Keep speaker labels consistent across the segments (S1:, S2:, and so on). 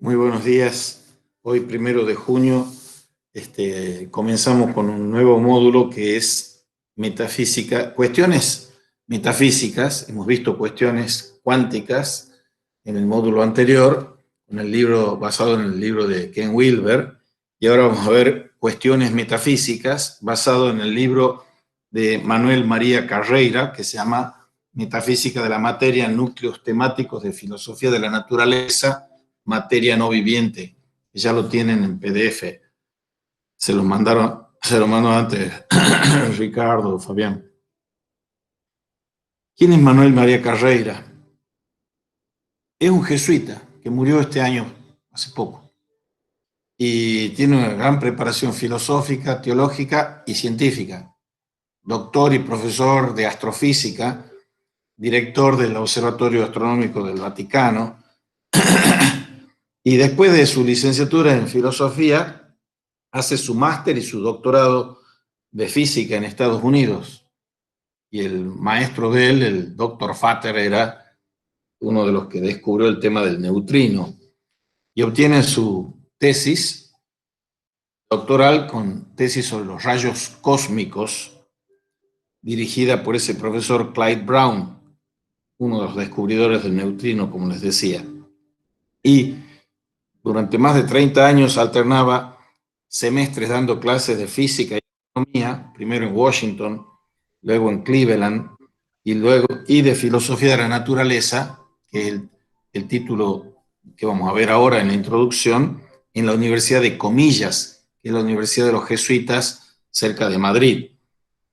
S1: Muy buenos días. Hoy, 1 de junio, comenzamos con un nuevo módulo que es metafísica, cuestiones metafísicas. Hemos visto cuestiones cuánticas en el módulo anterior, basado en el libro de Ken Wilber, y ahora vamos a ver cuestiones metafísicas basado en el libro de Manuel María Carreira, que se llama Metafísica de la materia, núcleos temáticos de filosofía de la naturaleza, materia no viviente. Ya lo tienen en PDF. Se lo mandó antes Ricardo, Fabián. ¿Quién es Manuel María Carreira? Es un jesuita que murió este año, hace poco, y tiene una gran preparación filosófica, teológica y científica. Doctor y profesor de astrofísica, director del Observatorio Astronómico del Vaticano, y después de su licenciatura en filosofía, hace su máster y su doctorado de física en Estados Unidos. Y el maestro de él, el doctor Vater, era uno de los que descubrió el tema del neutrino. Y obtiene su tesis doctoral con tesis sobre los rayos cósmicos, dirigida por ese profesor Clyde Brown, uno de los descubridores del neutrino, como les decía. Y durante más de 30 años alternaba semestres dando clases de física y economía, primero en Washington, luego en Cleveland, y de filosofía de la naturaleza, que es el título que vamos a ver ahora en la introducción, en la Universidad de Comillas, que es la Universidad de los Jesuitas, cerca de Madrid.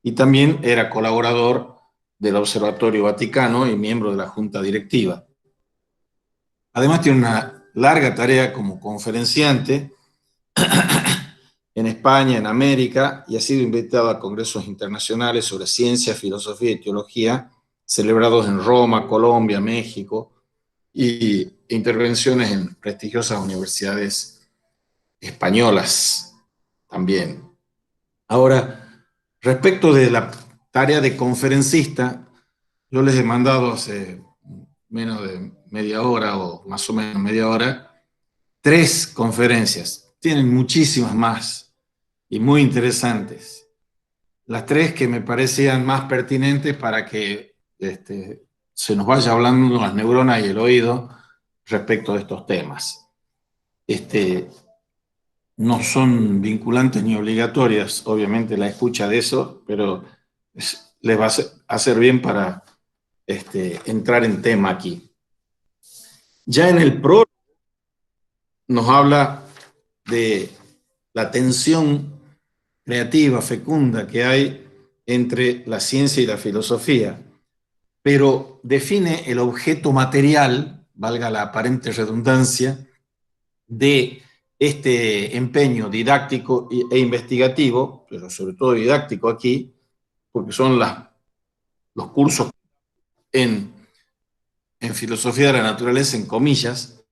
S1: Y también era colaborador del Observatorio Vaticano y miembro de la Junta Directiva. Además tiene una larga tarea como conferenciante en España, en América, y ha sido invitado a congresos internacionales sobre ciencia, filosofía y teología, celebrados en Roma, Colombia, México, y intervenciones en prestigiosas universidades españolas también. Ahora, respecto de la tarea de conferencista, yo les he mandado hace menos de media hora o más o menos media hora 3 conferencias. Tienen muchísimas más y muy interesantes. Las 3 que me parecían más pertinentes para que se nos vaya hablando las neuronas y el oído respecto de estos temas. No son vinculantes ni obligatorias, obviamente, la escucha de eso, pero les va a hacer bien para entrar en tema aquí. Ya en el prólogo nos habla de la tensión creativa, fecunda que hay entre la ciencia y la filosofía, pero define el objeto material, valga la aparente redundancia, de este empeño didáctico e investigativo, pero sobre todo didáctico aquí, porque son los cursos en filosofía de la naturaleza, en comillas.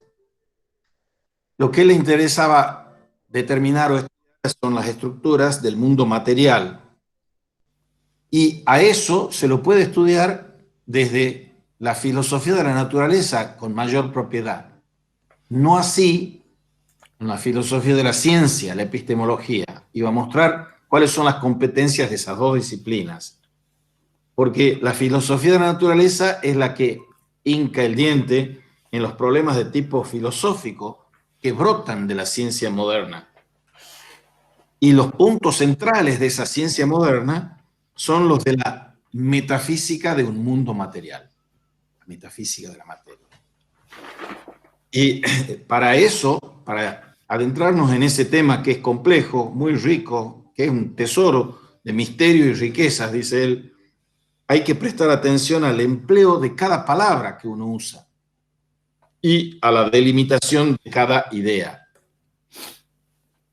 S1: Lo que le interesaba determinar o estudiar son las estructuras del mundo material. Y a eso se lo puede estudiar desde la filosofía de la naturaleza con mayor propiedad. No así en la filosofía de la ciencia, la epistemología. Y va a mostrar cuáles son las competencias de esas dos disciplinas. Porque la filosofía de la naturaleza es la que hinca el diente en los problemas de tipo filosófico que brotan de la ciencia moderna. Y los puntos centrales de esa ciencia moderna son los de la metafísica de un mundo material, la metafísica de la materia. Y para eso, para adentrarnos en ese tema que es complejo, muy rico, que es un tesoro de misterio y riquezas, dice él, hay que prestar atención al empleo de cada palabra que uno usa y a la delimitación de cada idea.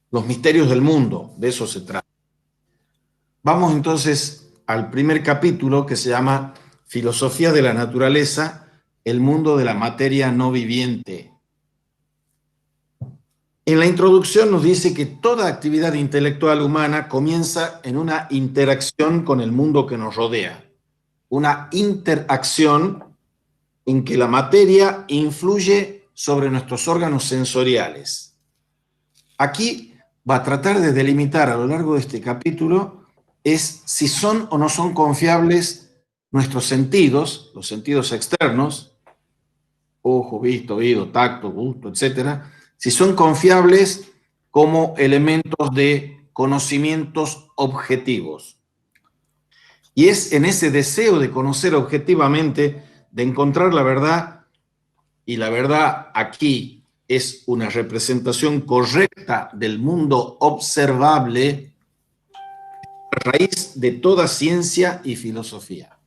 S1: Los misterios del mundo, de eso se trata. Vamos entonces al primer capítulo que se llama Filosofía de la naturaleza, el mundo de la materia no viviente. En la introducción nos dice que toda actividad intelectual humana comienza en una interacción con el mundo que nos rodea, una interacción en que la materia influye sobre nuestros órganos sensoriales. Aquí va a tratar de delimitar a lo largo de este capítulo es si son o no son confiables nuestros sentidos, los sentidos externos, ojo, visto, oído, tacto, gusto, etcétera, si son confiables como elementos de conocimientos objetivos. Y es en ese deseo de conocer objetivamente, de encontrar la verdad, y la verdad aquí es una representación correcta del mundo observable, a raíz de toda ciencia y filosofía.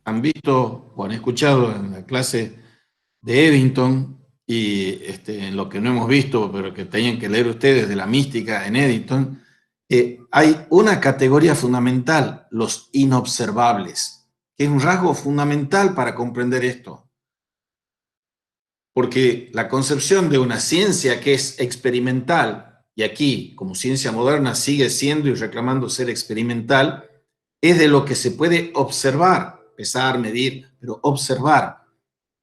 S1: Han visto o han escuchado en la clase de Eddington y en lo que no hemos visto, pero que tenían que leer ustedes de la mística en Eddington, hay una categoría fundamental, los inobservables, que es un rasgo fundamental para comprender esto. Porque la concepción de una ciencia que es experimental, y aquí, como ciencia moderna, sigue siendo y reclamando ser experimental, es de lo que se puede observar, pesar, medir, pero observar.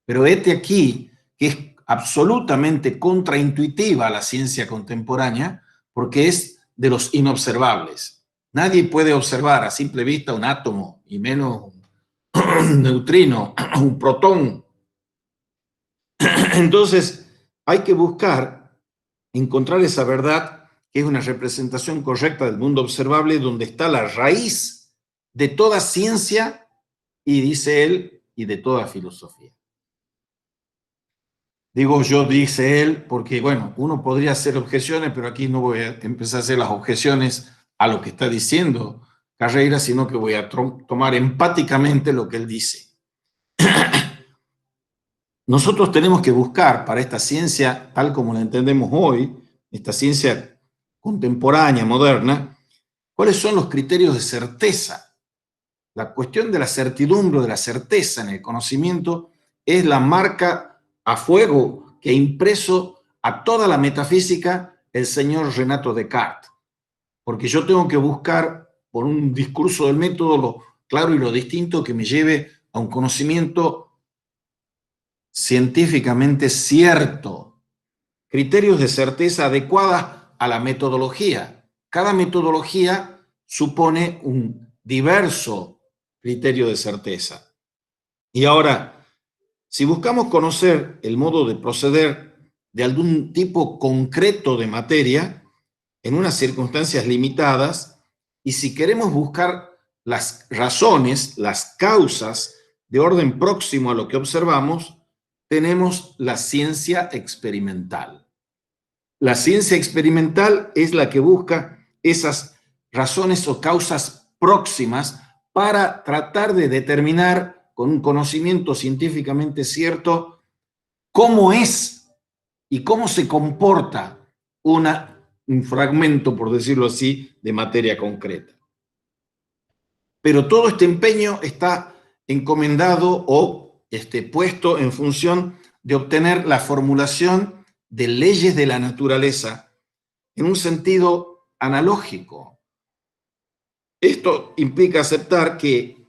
S1: Pero este aquí, que es absolutamente contraintuitiva a la ciencia contemporánea, porque es de los inobservables. Nadie puede observar a simple vista un átomo, y menos un neutrino, un protón. Entonces, hay que buscar, encontrar esa verdad, que es una representación correcta del mundo observable, donde está la raíz de toda ciencia, y dice él, y de toda filosofía. Digo yo, dice él, porque, bueno, uno podría hacer objeciones, pero aquí no voy a empezar a hacer las objeciones a lo que está diciendo Carreira, sino que voy a tomar empáticamente lo que él dice. Nosotros tenemos que buscar para esta ciencia, tal como la entendemos hoy, esta ciencia contemporánea, moderna, cuáles son los criterios de certeza. La cuestión de la certidumbre, de la certeza en el conocimiento, es la marca a fuego que ha impreso a toda la metafísica el señor Renato Descartes. Porque yo tengo que buscar, por un discurso del método, lo claro y lo distinto que me lleve a un conocimiento científicamente cierto. Criterios de certeza adecuada a la metodología. Cada metodología supone un diverso criterio de certeza. Y ahora, si buscamos conocer el modo de proceder de algún tipo concreto de materia, en unas circunstancias limitadas, y si queremos buscar las razones, las causas de orden próximo a lo que observamos, tenemos la ciencia experimental. La ciencia experimental es la que busca esas razones o causas próximas para tratar de determinar con un conocimiento científicamente cierto cómo es y cómo se comporta un fragmento, por decirlo así, de materia concreta. Pero todo este empeño está encomendado o puesto en función de obtener la formulación de leyes de la naturaleza en un sentido analógico. Esto implica aceptar que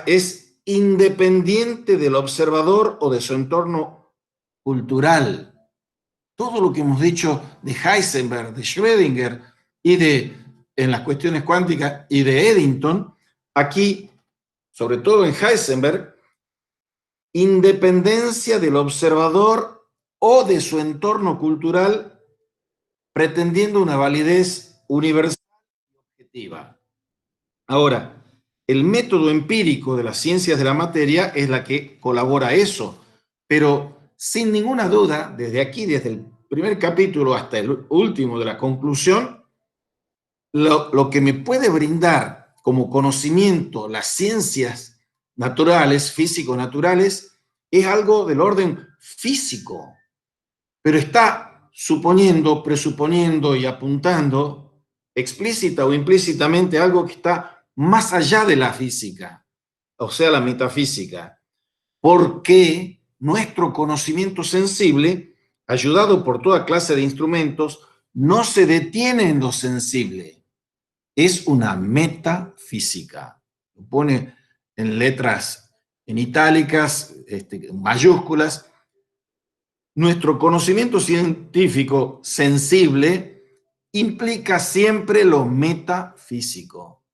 S1: es independiente del observador o de su entorno cultural. Todo lo que hemos dicho de Heisenberg, de Schrödinger y en las cuestiones cuánticas y de Eddington, aquí, sobre todo en Heisenberg, independencia del observador o de su entorno cultural, pretendiendo una validez universal y objetiva. Ahora, el método empírico de las ciencias de la materia es la que colabora a eso, pero sin ninguna duda, desde aquí, desde el primer capítulo hasta el último de la conclusión, lo que me puede brindar como conocimiento las ciencias naturales, físico-naturales, es algo del orden físico, pero está suponiendo, presuponiendo y apuntando explícita o implícitamente algo que está más allá de la física, o sea, la metafísica, porque nuestro conocimiento sensible, ayudado por toda clase de instrumentos, no se detiene en lo sensible. Es una metafísica. Lo pone en letras en itálicas, mayúsculas, nuestro conocimiento científico sensible implica siempre lo metafísico,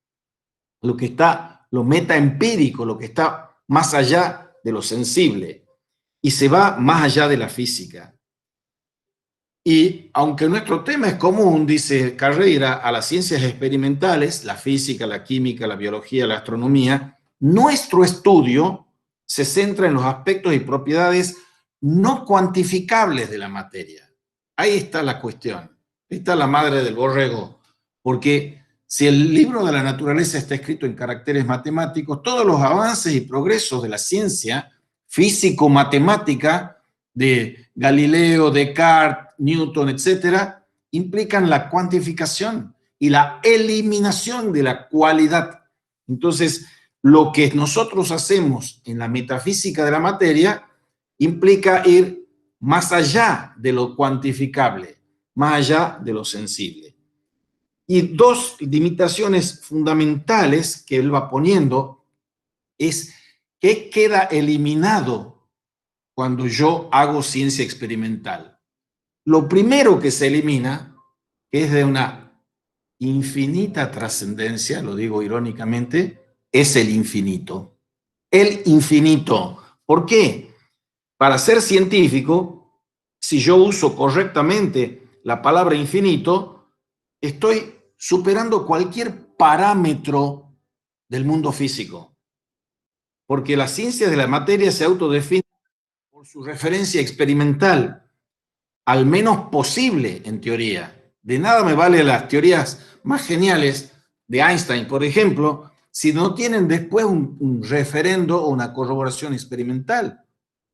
S1: lo metaempírico, lo que está más allá de lo sensible y se va más allá de la física. Y aunque nuestro tema es común, dice Carreira, a las ciencias experimentales, la física, la química, la biología, la astronomía, nuestro estudio se centra en los aspectos y propiedades no cuantificables de la materia. Ahí está la cuestión. Esta es la madre del borrego. Porque si el libro de la naturaleza está escrito en caracteres matemáticos, todos los avances y progresos de la ciencia físico-matemática de Galileo, Descartes, Newton, etcétera, implican la cuantificación y la eliminación de la cualidad. Entonces, lo que nosotros hacemos en la metafísica de la materia implica ir más allá de lo cuantificable, más allá de lo sensible. Y dos limitaciones fundamentales que él va poniendo es qué queda eliminado cuando yo hago ciencia experimental. Lo primero que se elimina, que es de una infinita trascendencia, lo digo irónicamente, es el infinito. El infinito. ¿Por qué? Para ser científico, si yo uso correctamente la palabra infinito, estoy superando cualquier parámetro del mundo físico. Porque las ciencias de la materia se autodefinen por su referencia experimental, al menos posible en teoría. De nada me valen las teorías más geniales de Einstein, por ejemplo, si no tienen después un referendo o una corroboración experimental.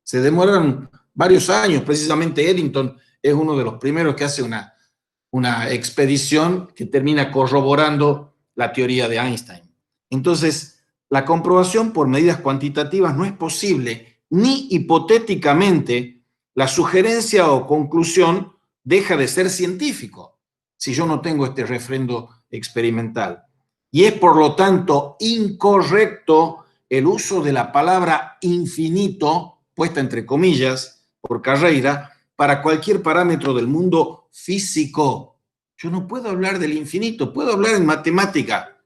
S1: Se demoran varios años, precisamente Eddington es uno de los primeros que hace una expedición que termina corroborando la teoría de Einstein. Entonces, la comprobación por medidas cuantitativas no es posible, ni hipotéticamente la sugerencia o conclusión deja de ser científico si yo no tengo este refrendo experimental. Y es por lo tanto incorrecto el uso de la palabra infinito, puesta entre comillas por Carreira, para cualquier parámetro del mundo físico. Yo no puedo hablar del infinito, puedo hablar en matemática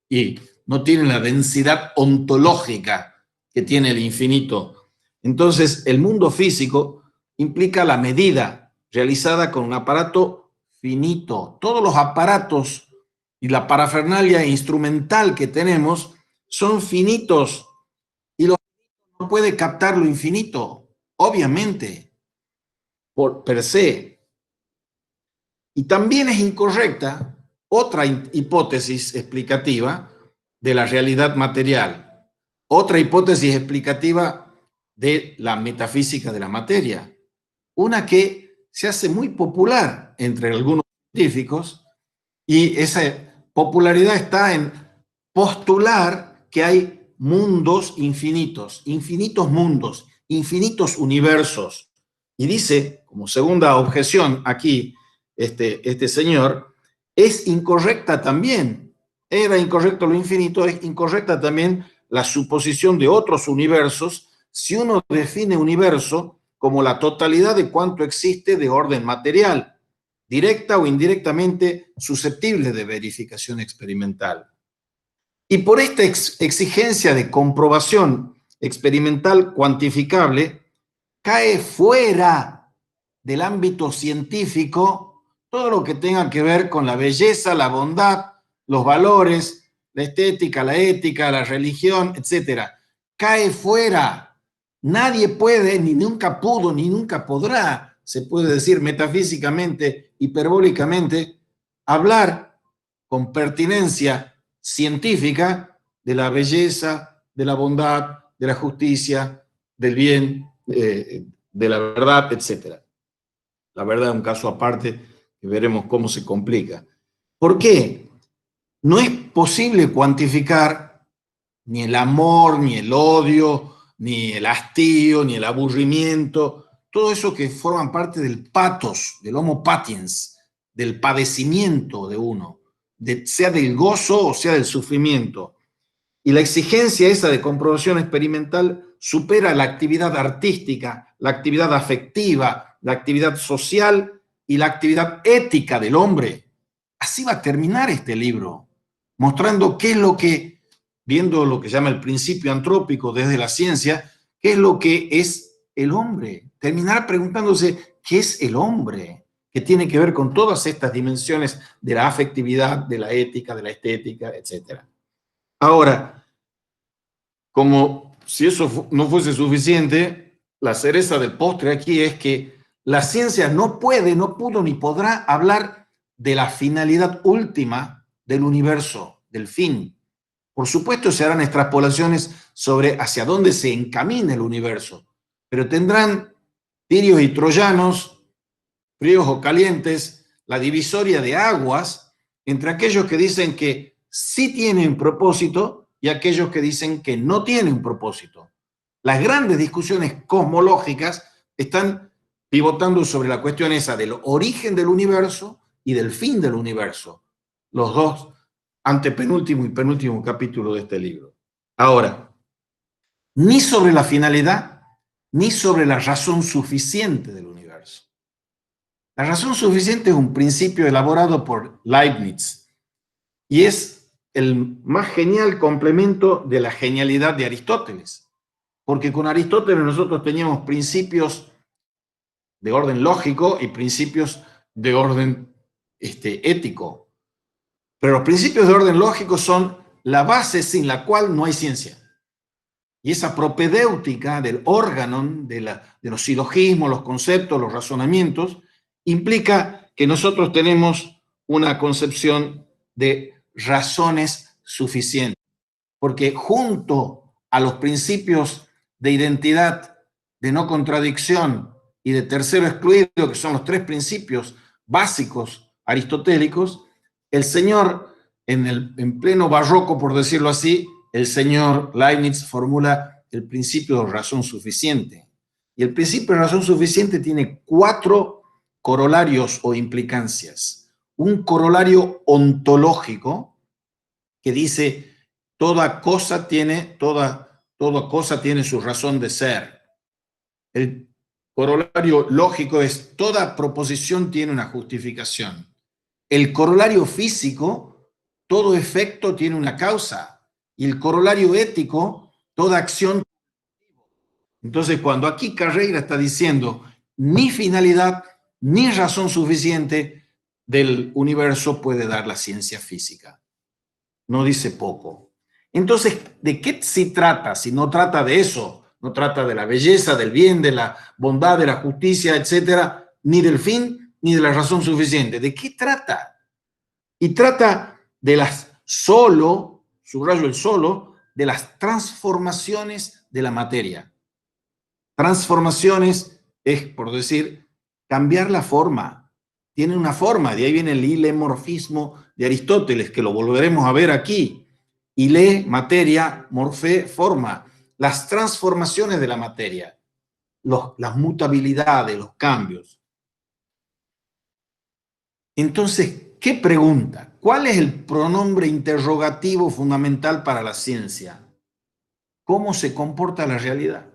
S1: y no tiene la densidad ontológica que tiene el infinito. Entonces, el mundo físico implica la medida realizada con un aparato finito. Todos los aparatos y la parafernalia instrumental que tenemos son finitos y lo no puede captar lo infinito, obviamente, por per se. Y también es incorrecta otra hipótesis explicativa de la realidad material, otra hipótesis explicativa de la metafísica de la materia, una que se hace muy popular entre algunos científicos y esa popularidad está en postular que hay mundos infinitos, infinitos mundos, infinitos universos. Y dice, como segunda objeción aquí, este señor, es incorrecta también. Era incorrecto lo infinito, es incorrecta también la suposición de otros universos si uno define universo como la totalidad de cuanto existe de orden material, directa o indirectamente susceptible de verificación experimental. Y por esta exigencia de comprobación experimental cuantificable, cae fuera del ámbito científico todo lo que tenga que ver con la belleza, la bondad, los valores, la estética, la ética, la religión, etc. Cae fuera. Nadie puede, ni nunca pudo, ni nunca podrá, se puede decir metafísicamente, hiperbólicamente, hablar con pertinencia científica de la belleza, de la bondad, de la justicia, del bien, de la verdad, etc. La verdad es un caso aparte que veremos cómo se complica. ¿Por qué? No es posible cuantificar ni el amor, ni el odio, ni el hastío, ni el aburrimiento, todo eso que forman parte del pathos, del homo patiens, del padecimiento de uno, sea del gozo o sea del sufrimiento. Y la exigencia esa de comprobación experimental supera la actividad artística, la actividad afectiva, la actividad social y la actividad ética del hombre. Así va a terminar este libro, mostrando qué es lo que, viendo lo que llama el principio antrópico desde la ciencia, qué es lo que es el hombre. Terminará preguntándose qué es el hombre, que tiene que ver con todas estas dimensiones de la afectividad, de la ética, de la estética, etc. Ahora, como si eso no fuese suficiente, la cereza del postre aquí es que la ciencia no puede, no pudo ni podrá hablar de la finalidad última del universo, del fin. Por supuesto, se harán extrapolaciones sobre hacia dónde se encamina el universo, pero tendrán tirios y troyanos, fríos o calientes, la divisoria de aguas entre aquellos que dicen que sí tienen propósito y aquellos que dicen que no tienen propósito. Las grandes discusiones cosmológicas están pivotando sobre la cuestión esa del origen del universo y del fin del universo. Los dos antepenúltimo y penúltimo capítulo de este libro. Ahora, ni sobre la finalidad, ni sobre la razón suficiente del universo. La razón suficiente es un principio elaborado por Leibniz y es el más genial complemento de la genialidad de Aristóteles, porque con Aristóteles nosotros teníamos principios de orden lógico y principios de orden ético. Pero los principios de orden lógico son la base sin la cual no hay ciencia. Y esa propedéutica del órganon, de los silogismos, los conceptos, los razonamientos, implica que nosotros tenemos una concepción de razones suficientes. Porque junto a los principios de identidad, de no contradicción y de tercero excluido, que son los tres principios básicos aristotélicos, el señor, en pleno barroco, por decirlo así, el señor Leibniz formula el principio de razón suficiente. Y el principio de razón suficiente tiene 4 corolarios o implicancias. Un corolario ontológico que dice toda cosa tiene su razón de ser. El corolario lógico es toda proposición tiene una justificación. El corolario físico, todo efecto tiene una causa. Y el corolario ético, toda acción. Entonces, cuando aquí Carreira está diciendo ni finalidad ni razón suficiente del universo puede dar la ciencia física. No dice poco. Entonces, ¿de qué se trata? Si no trata de eso, no trata de la belleza, del bien, de la bondad, de la justicia, etcétera, ni del fin, ni de la razón suficiente. ¿De qué trata? Y trata de subrayo el solo, de las transformaciones de la materia. Transformaciones es, por decir, cambiar la forma. Tiene una forma, de ahí viene el hilemorfismo de Aristóteles, que lo volveremos a ver aquí. Hile, materia, morfé, forma. Las transformaciones de la materia, las mutabilidades, los cambios. Entonces, ¿qué pregunta? ¿Cuál es el pronombre interrogativo fundamental para la ciencia? ¿Cómo se comporta la realidad?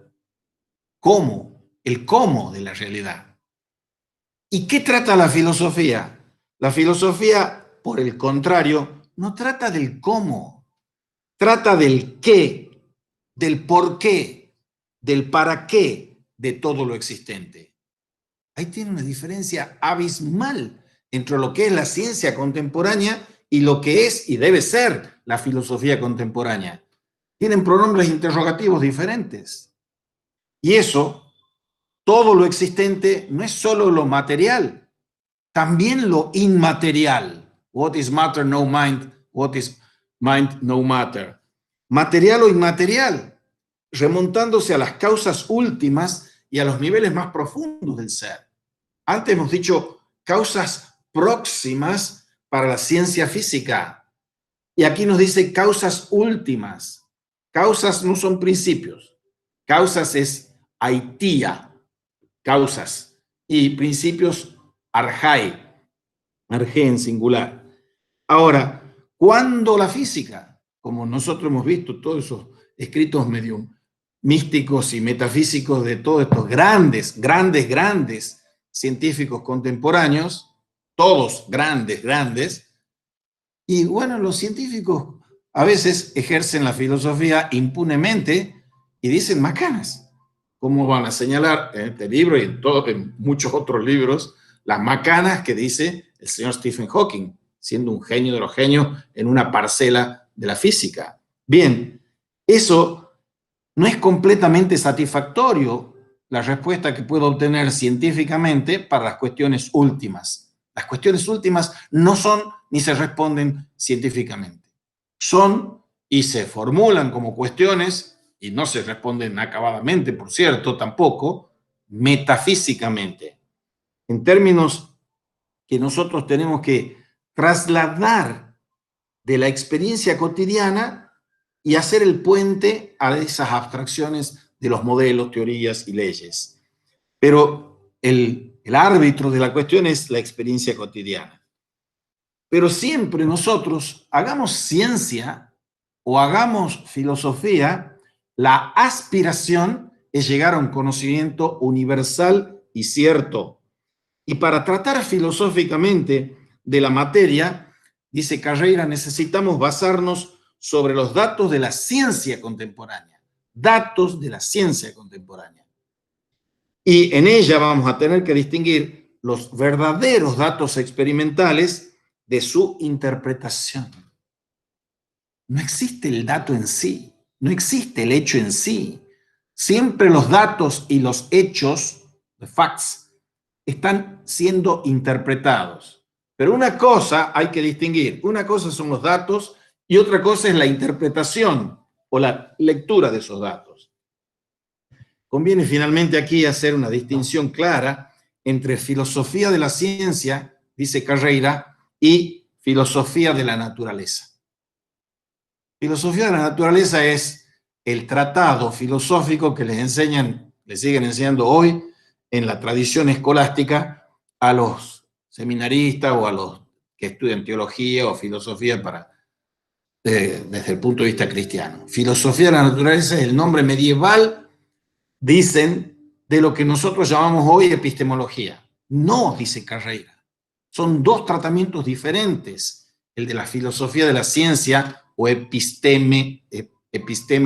S1: ¿Cómo? El cómo de la realidad. ¿Y qué trata la filosofía? La filosofía, por el contrario, no trata del cómo, trata del qué, del por qué, del para qué de todo lo existente. Ahí tiene una diferencia abismal entre lo que es la ciencia contemporánea y lo que es y debe ser la filosofía contemporánea. Tienen pronombres interrogativos diferentes. Y eso, todo lo existente, no es solo lo material, también lo inmaterial. What is matter, no mind. What is mind, no matter. Material o inmaterial, remontándose a las causas últimas y a los niveles más profundos del ser. Antes hemos dicho causas próximas para la ciencia física. Y aquí nos dice causas últimas. Causas no son principios. Causas es aitía, causas. Y principios arjai, arjé en singular. Ahora, ¿cuándo la física? Como nosotros hemos visto todos esos escritos medio místicos y metafísicos de todos estos grandes científicos contemporáneos, todos grandes, y bueno, los científicos a veces ejercen la filosofía impunemente y dicen macanas, como van a señalar en este libro y en muchos otros libros, las macanas que dice el señor Stephen Hawking, siendo un genio de los genios en una parcela de la física. Bien, eso no es completamente satisfactorio la respuesta que puedo obtener científicamente para las cuestiones últimas. Las cuestiones últimas no son ni se responden científicamente. Son y se formulan como cuestiones, y no se responden acabadamente, por cierto, tampoco, metafísicamente, en términos que nosotros tenemos que trasladar de la experiencia cotidiana y hacer el puente a esas abstracciones de los modelos, teorías y leyes. Pero el árbitro de la cuestión es la experiencia cotidiana. Pero siempre nosotros hagamos ciencia o hagamos filosofía, la aspiración es llegar a un conocimiento universal y cierto. Y para tratar filosóficamente de la materia, dice Carreira, necesitamos basarnos sobre los datos de la ciencia contemporánea. Datos de la ciencia contemporánea. Y en ella vamos a tener que distinguir los verdaderos datos experimentales de su interpretación. No existe el dato en sí, no existe el hecho en sí. Siempre los datos y los hechos, the facts, están siendo interpretados. Pero una cosa hay que distinguir, una cosa son los datos y otra cosa es la interpretación o la lectura de esos datos. Conviene finalmente aquí hacer una distinción clara entre filosofía de la ciencia, dice Carreira, y filosofía de la naturaleza. Filosofía de la naturaleza es el tratado filosófico que les siguen enseñando hoy en la tradición escolástica a los seminaristas o a los que estudian teología o filosofía desde el punto de vista cristiano. Filosofía de la naturaleza es el nombre medieval, dicen, de lo que nosotros llamamos hoy epistemología. No, dice Carreira. Son dos tratamientos diferentes, el de la filosofía de la ciencia o episteme,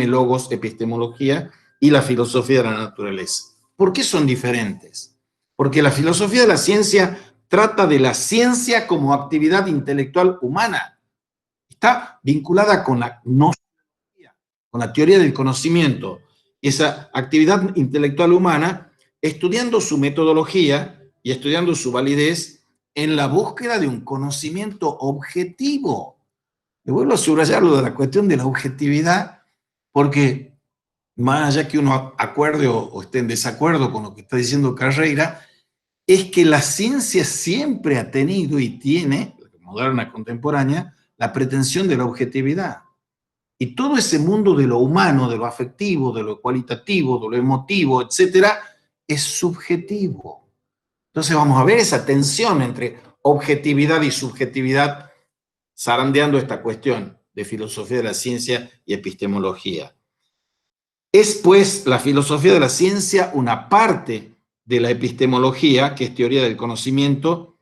S1: logos, epistemología, y la filosofía de la naturaleza. ¿Por qué son diferentes? Porque la filosofía de la ciencia trata de la ciencia como actividad intelectual humana. Está vinculada con la gnoseología, con la teoría del conocimiento. Esa actividad intelectual humana, estudiando su metodología y estudiando su validez en la búsqueda de un conocimiento objetivo. Le vuelvo a subrayar lo de la cuestión de la objetividad, porque más allá que uno acuerde o esté en desacuerdo con lo que está diciendo Carreira, es que la ciencia siempre ha tenido y tiene, la moderna contemporánea, la pretensión de la objetividad. Y todo ese mundo de lo humano, de lo afectivo, de lo cualitativo, de lo emotivo, etcétera, es subjetivo. Entonces vamos a ver esa tensión entre objetividad y subjetividad zarandeando esta cuestión de filosofía de la ciencia y epistemología. Es, pues, la filosofía de la ciencia una parte de la epistemología, que es teoría del conocimiento,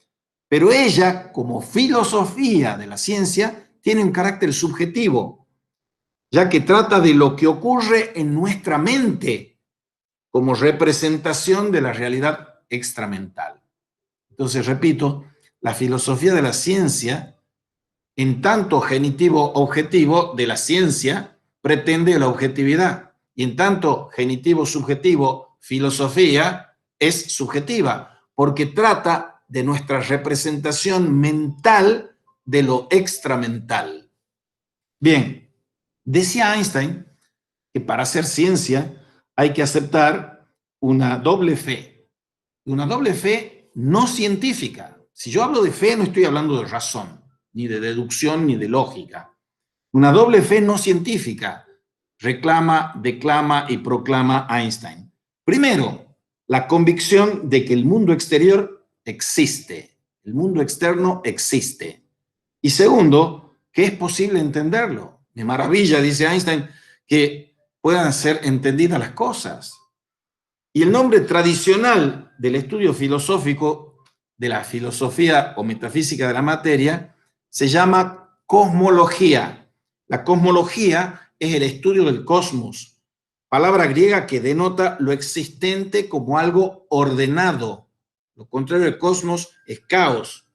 S1: pero ella, como filosofía de la ciencia, tiene un carácter subjetivo, ya que trata de lo que ocurre en nuestra mente como representación de la realidad extramental. Entonces, repito, la filosofía de la ciencia, en tanto genitivo objetivo de la ciencia, pretende la objetividad, y en tanto genitivo subjetivo, filosofía, es subjetiva, porque trata de nuestra representación mental de lo extramental. Bien, decía Einstein que para hacer ciencia hay que aceptar una doble fe no científica. Si yo hablo de fe, no estoy hablando de razón, ni de deducción, ni de lógica. Una doble fe no científica, reclama, declama y proclama Einstein. Primero, la convicción de que el mundo exterior existe, el mundo externo existe. Y segundo, que es posible entenderlo. Me maravilla, dice Einstein, que puedan ser entendidas las cosas. Y el nombre tradicional del estudio filosófico, de la filosofía o metafísica de la materia, se llama cosmología. La cosmología es el estudio del cosmos, palabra griega que denota lo existente como algo ordenado. Lo contrario del cosmos es caos.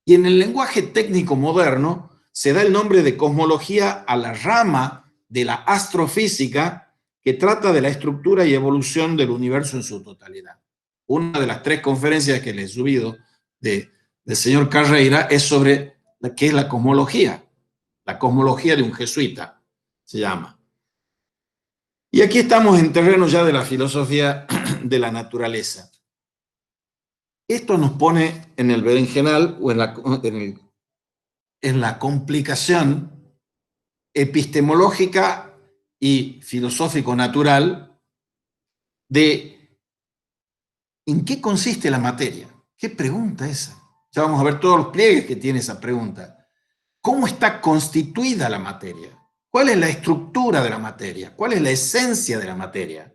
S1: Y en el lenguaje técnico moderno se da el nombre de cosmología a la rama de la astrofísica que trata de la estructura y evolución del universo en su totalidad. Una de las 3 conferencias que les he subido del señor Carreira es sobre qué es la cosmología de un jesuita, se llama. Y aquí estamos en terreno ya de la filosofía de la naturaleza. Esto nos pone en el berenjenal o en la complicación epistemológica y filosófico-natural de en qué consiste la materia. ¿Qué pregunta esa? Ya vamos a ver todos los pliegues que tiene esa pregunta. ¿Cómo está constituida la materia? ¿Cuál es la estructura de la materia? ¿Cuál es la esencia de la materia?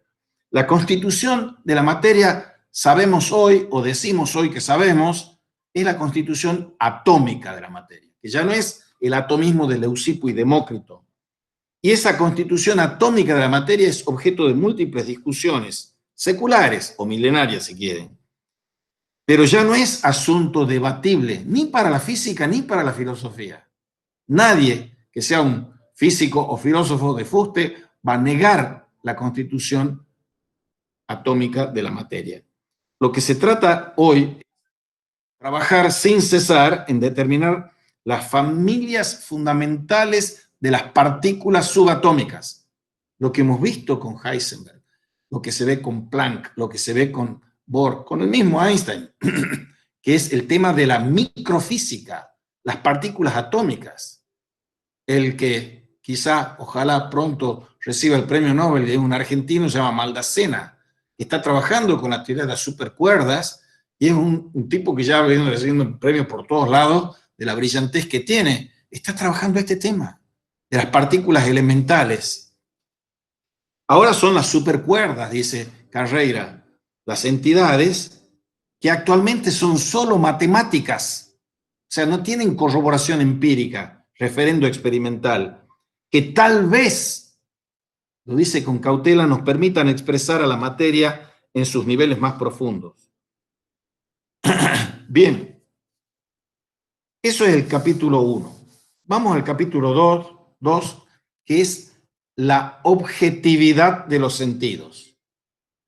S1: La constitución de la materia, sabemos hoy, o decimos hoy que sabemos, es la constitución atómica de la materia, que ya no es el atomismo de Leucipo y Demócrito. Y esa constitución atómica de la materia es objeto de múltiples discusiones, seculares o milenarias si quieren. Pero ya no es asunto debatible, ni para la física ni para la filosofía. Nadie que sea un físico o filósofo de fuste va a negar la constitución atómica de la materia. Lo que se trata hoy es trabajar sin cesar en determinar las familias fundamentales de las partículas subatómicas. Lo que hemos visto con Heisenberg, lo que se ve con Planck, lo que se ve con Bohr, con el mismo Einstein, que es el tema de la microfísica, las partículas atómicas. El que quizá, ojalá pronto reciba el premio Nobel es un argentino, se llama Maldacena, que está trabajando con la teoría de las supercuerdas, y es un tipo que ya viene recibiendo premios por todos lados de la brillantez que tiene. Está trabajando este tema de las partículas elementales. Ahora son las supercuerdas, dice Carreira, las entidades que actualmente son solo matemáticas, o sea, no tienen corroboración empírica, referendo experimental, que tal vez, lo dice con cautela, nos permitan expresar a la materia en sus niveles más profundos. Bien, eso es el capítulo 1. Vamos al capítulo 2, que es la objetividad de los sentidos.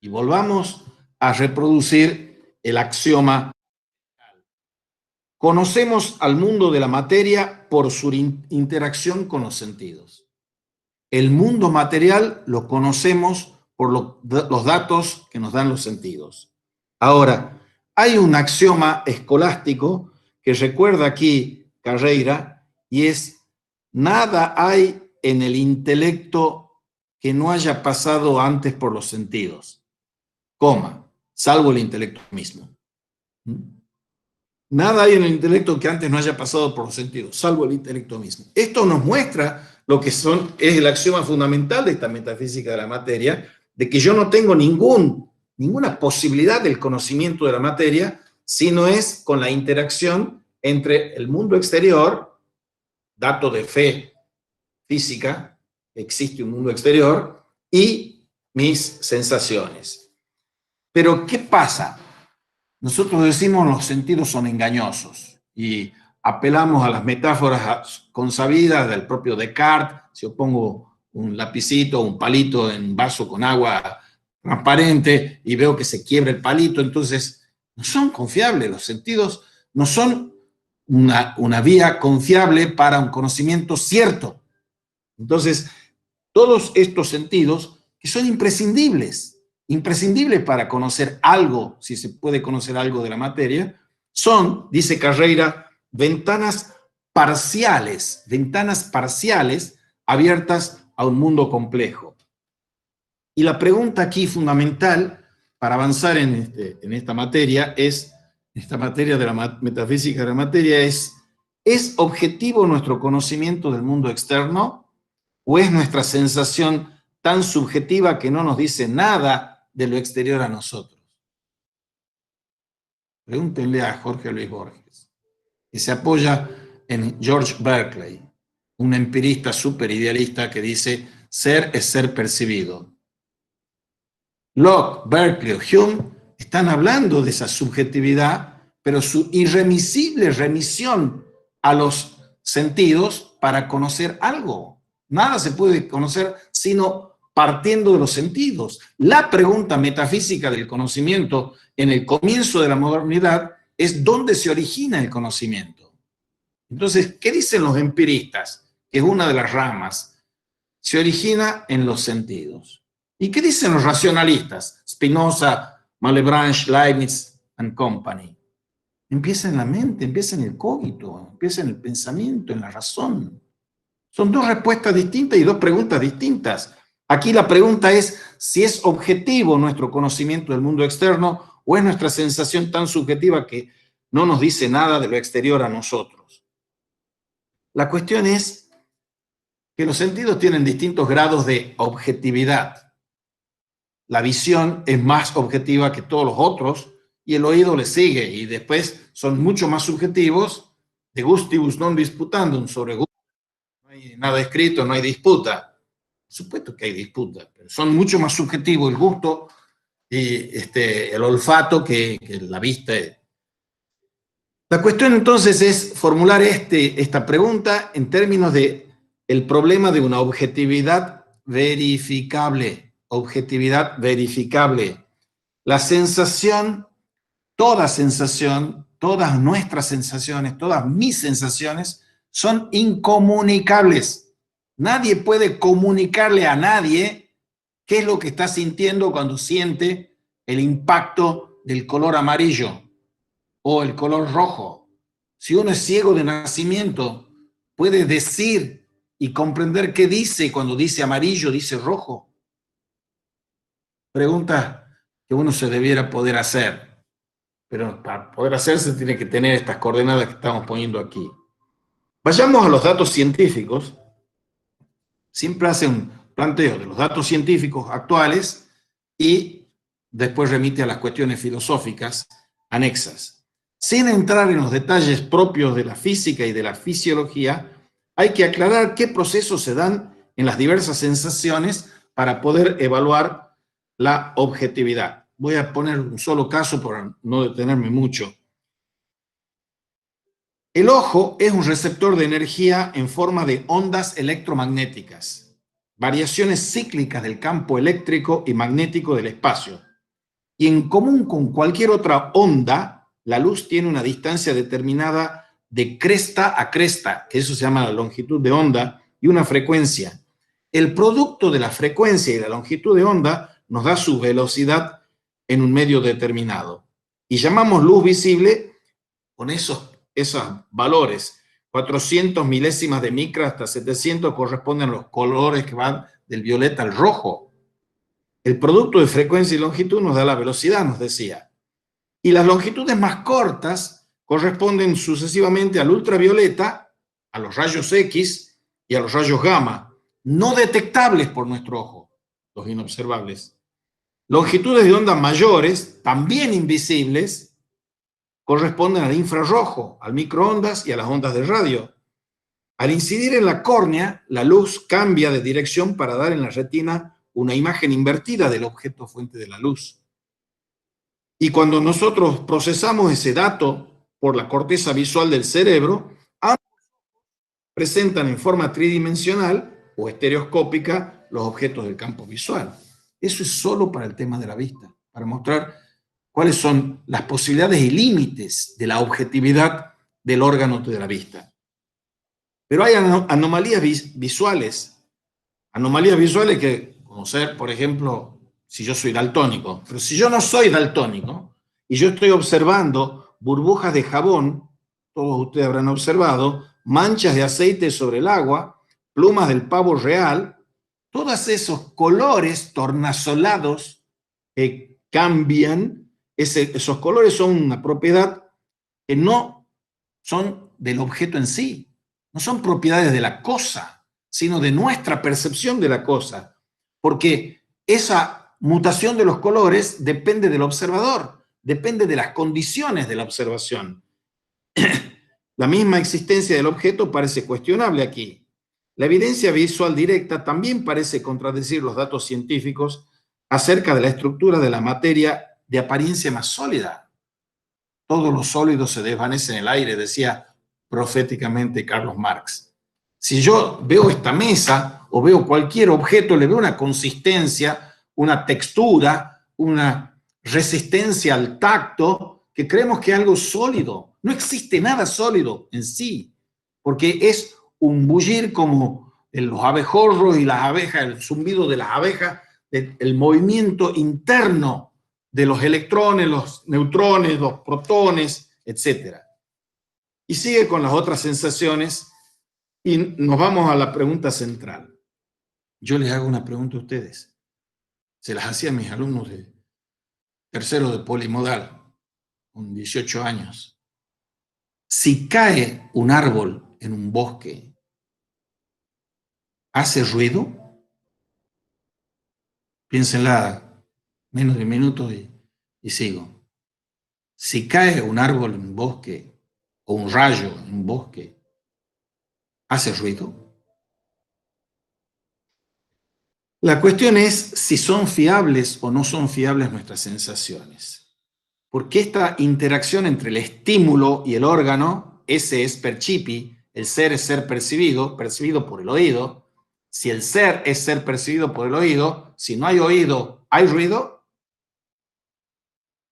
S1: Y volvamos a reproducir el axioma. Conocemos al mundo de la materia por su interacción con los sentidos. El mundo material lo conocemos por los datos que nos dan los sentidos. Ahora, hay un axioma escolástico que recuerda aquí Carreira, y es: nada hay en el intelecto que no haya pasado antes por los sentidos, salvo el intelecto mismo. Nada hay en el intelecto que antes no haya pasado por los sentidos, salvo el intelecto mismo. Esto nos muestra lo que es el axioma fundamental de esta metafísica de la materia, de que yo no tengo ninguna posibilidad del conocimiento de la materia, sino es con la interacción entre el mundo exterior, dato de fe física, existe un mundo exterior, y mis sensaciones. Pero, ¿qué pasa? Nosotros decimos los sentidos son engañosos y apelamos a las metáforas consabidas del propio Descartes. Si yo pongo un lapicito, un palito en un vaso con agua transparente y veo que se quiebra el palito, entonces no son confiables. Los sentidos no son una vía confiable para un conocimiento cierto. Entonces, todos estos sentidos que son imprescindibles para conocer algo, si se puede conocer algo de la materia, son, dice Carreira, ventanas parciales abiertas a un mundo complejo. Y la pregunta aquí fundamental para avanzar en esta materia esta materia de la metafísica de la materia ¿es objetivo nuestro conocimiento del mundo externo o es nuestra sensación tan subjetiva que no nos dice nada de lo exterior a nosotros? Pregúntenle a Jorge Luis Borges, que se apoya en George Berkeley, un empirista súper idealista que dice, ser es ser percibido. Locke, Berkeley o Hume están hablando de esa subjetividad, pero su irremisible remisión a los sentidos para conocer algo. Nada se puede conocer sino partiendo de los sentidos. La pregunta metafísica del conocimiento en el comienzo de la modernidad es ¿dónde se origina el conocimiento? Entonces, ¿qué dicen los empiristas? Que es una de las ramas. Se origina en los sentidos. ¿Y qué dicen los racionalistas? Spinoza, Malebranche, Leibniz and Company. Empieza en la mente, empieza en el cogito, empieza en el pensamiento, en la razón. Son dos respuestas distintas y dos preguntas distintas. Aquí la pregunta es si es objetivo nuestro conocimiento del mundo externo o es nuestra sensación tan subjetiva que no nos dice nada de lo exterior a nosotros. La cuestión es que los sentidos tienen distintos grados de objetividad. La visión es más objetiva que todos los otros y el oído le sigue, y después son mucho más subjetivos, de gustibus non disputandum, sobre gusto no hay nada escrito, no hay disputa. Por supuesto que hay disputa, pero son mucho más subjetivos el gusto y el olfato que la vista. La cuestión entonces es formular esta pregunta en términos de el problema de una objetividad verificable. Objetividad verificable. La sensación, todas nuestras sensaciones, todas mis sensaciones son incomunicables. Nadie puede comunicarle a nadie qué es lo que está sintiendo cuando siente el impacto del color amarillo o el color rojo. Si uno es ciego de nacimiento, puede decir y comprender qué dice cuando dice amarillo, dice rojo. Pregunta que uno se debiera poder hacer, pero para poder hacerse tiene que tener estas coordenadas que estamos poniendo aquí. Vayamos a los datos científicos. Siempre hace un planteo de los datos científicos actuales y después remite a las cuestiones filosóficas anexas. Sin entrar en los detalles propios de la física y de la fisiología, hay que aclarar qué procesos se dan en las diversas sensaciones para poder evaluar la objetividad. Voy a poner un solo caso para no detenerme mucho. El ojo es un receptor de energía en forma de ondas electromagnéticas, variaciones cíclicas del campo eléctrico y magnético del espacio. Y en común con cualquier otra onda, la luz tiene una distancia determinada de cresta a cresta, que eso se llama la longitud de onda, y una frecuencia. El producto de la frecuencia y la longitud de onda nos da su velocidad en un medio determinado. Y llamamos luz visible con esos valores. 400 milésimas de micra hasta 700 corresponden a los colores que van del violeta al rojo. El producto de frecuencia y longitud nos da la velocidad, nos decía. Y las longitudes más cortas corresponden sucesivamente al ultravioleta, a los rayos X y a los rayos gamma, no detectables por nuestro ojo, los inobservables. Longitudes de onda mayores, también invisibles, corresponden al infrarrojo, al microondas y a las ondas de radio. Al incidir en la córnea, la luz cambia de dirección para dar en la retina una imagen invertida del objeto fuente de la luz. Y cuando nosotros procesamos ese dato por la corteza visual del cerebro, ambos presentan en forma tridimensional o estereoscópica los objetos del campo visual. Eso es solo para el tema de la vista, para mostrar cuáles son las posibilidades y límites de la objetividad del órgano de la vista. Pero hay anomalías visuales que conocer, por ejemplo, si yo soy daltónico. Pero si yo no soy daltónico y yo estoy observando burbujas de jabón, todos ustedes habrán observado, manchas de aceite sobre el agua, plumas del pavo real, todos esos colores tornasolados que cambian, esos colores son una propiedad que no son del objeto en sí, no son propiedades de la cosa, sino de nuestra percepción de la cosa. porque esa mutación de los colores depende del observador, depende de las condiciones de la observación. La misma existencia del objeto parece cuestionable aquí. La evidencia visual directa también parece contradecir los datos científicos acerca de la estructura de la materia de apariencia más sólida. Todo lo sólido se desvanece en el aire, decía proféticamente Carlos Marx. Si yo veo esta mesa o veo cualquier objeto, le veo una consistencia, una textura, una resistencia al tacto, que creemos que es algo sólido. No existe nada sólido en sí, porque es un bullir como los abejorros y las abejas, el zumbido de las abejas, el movimiento interno de los electrones, los neutrones, los protones, etc. Y sigue con las otras sensaciones y nos vamos a la pregunta central. Yo les hago una pregunta a ustedes. Se las hacía a mis alumnos de tercero de polimodal, con 18 años. Si cae un árbol en un bosque, ¿hace ruido? Piénsenla menos de un minuto y sigo. Si cae un árbol en un bosque o un rayo en un bosque, ¿hace ruido? La cuestión es si son fiables o no son fiables nuestras sensaciones. Porque esta interacción entre el estímulo y el órgano, ese es percipi, el ser es ser percibido, percibido por el oído. Si el ser es ser percibido por el oído, si no hay oído, ¿hay ruido?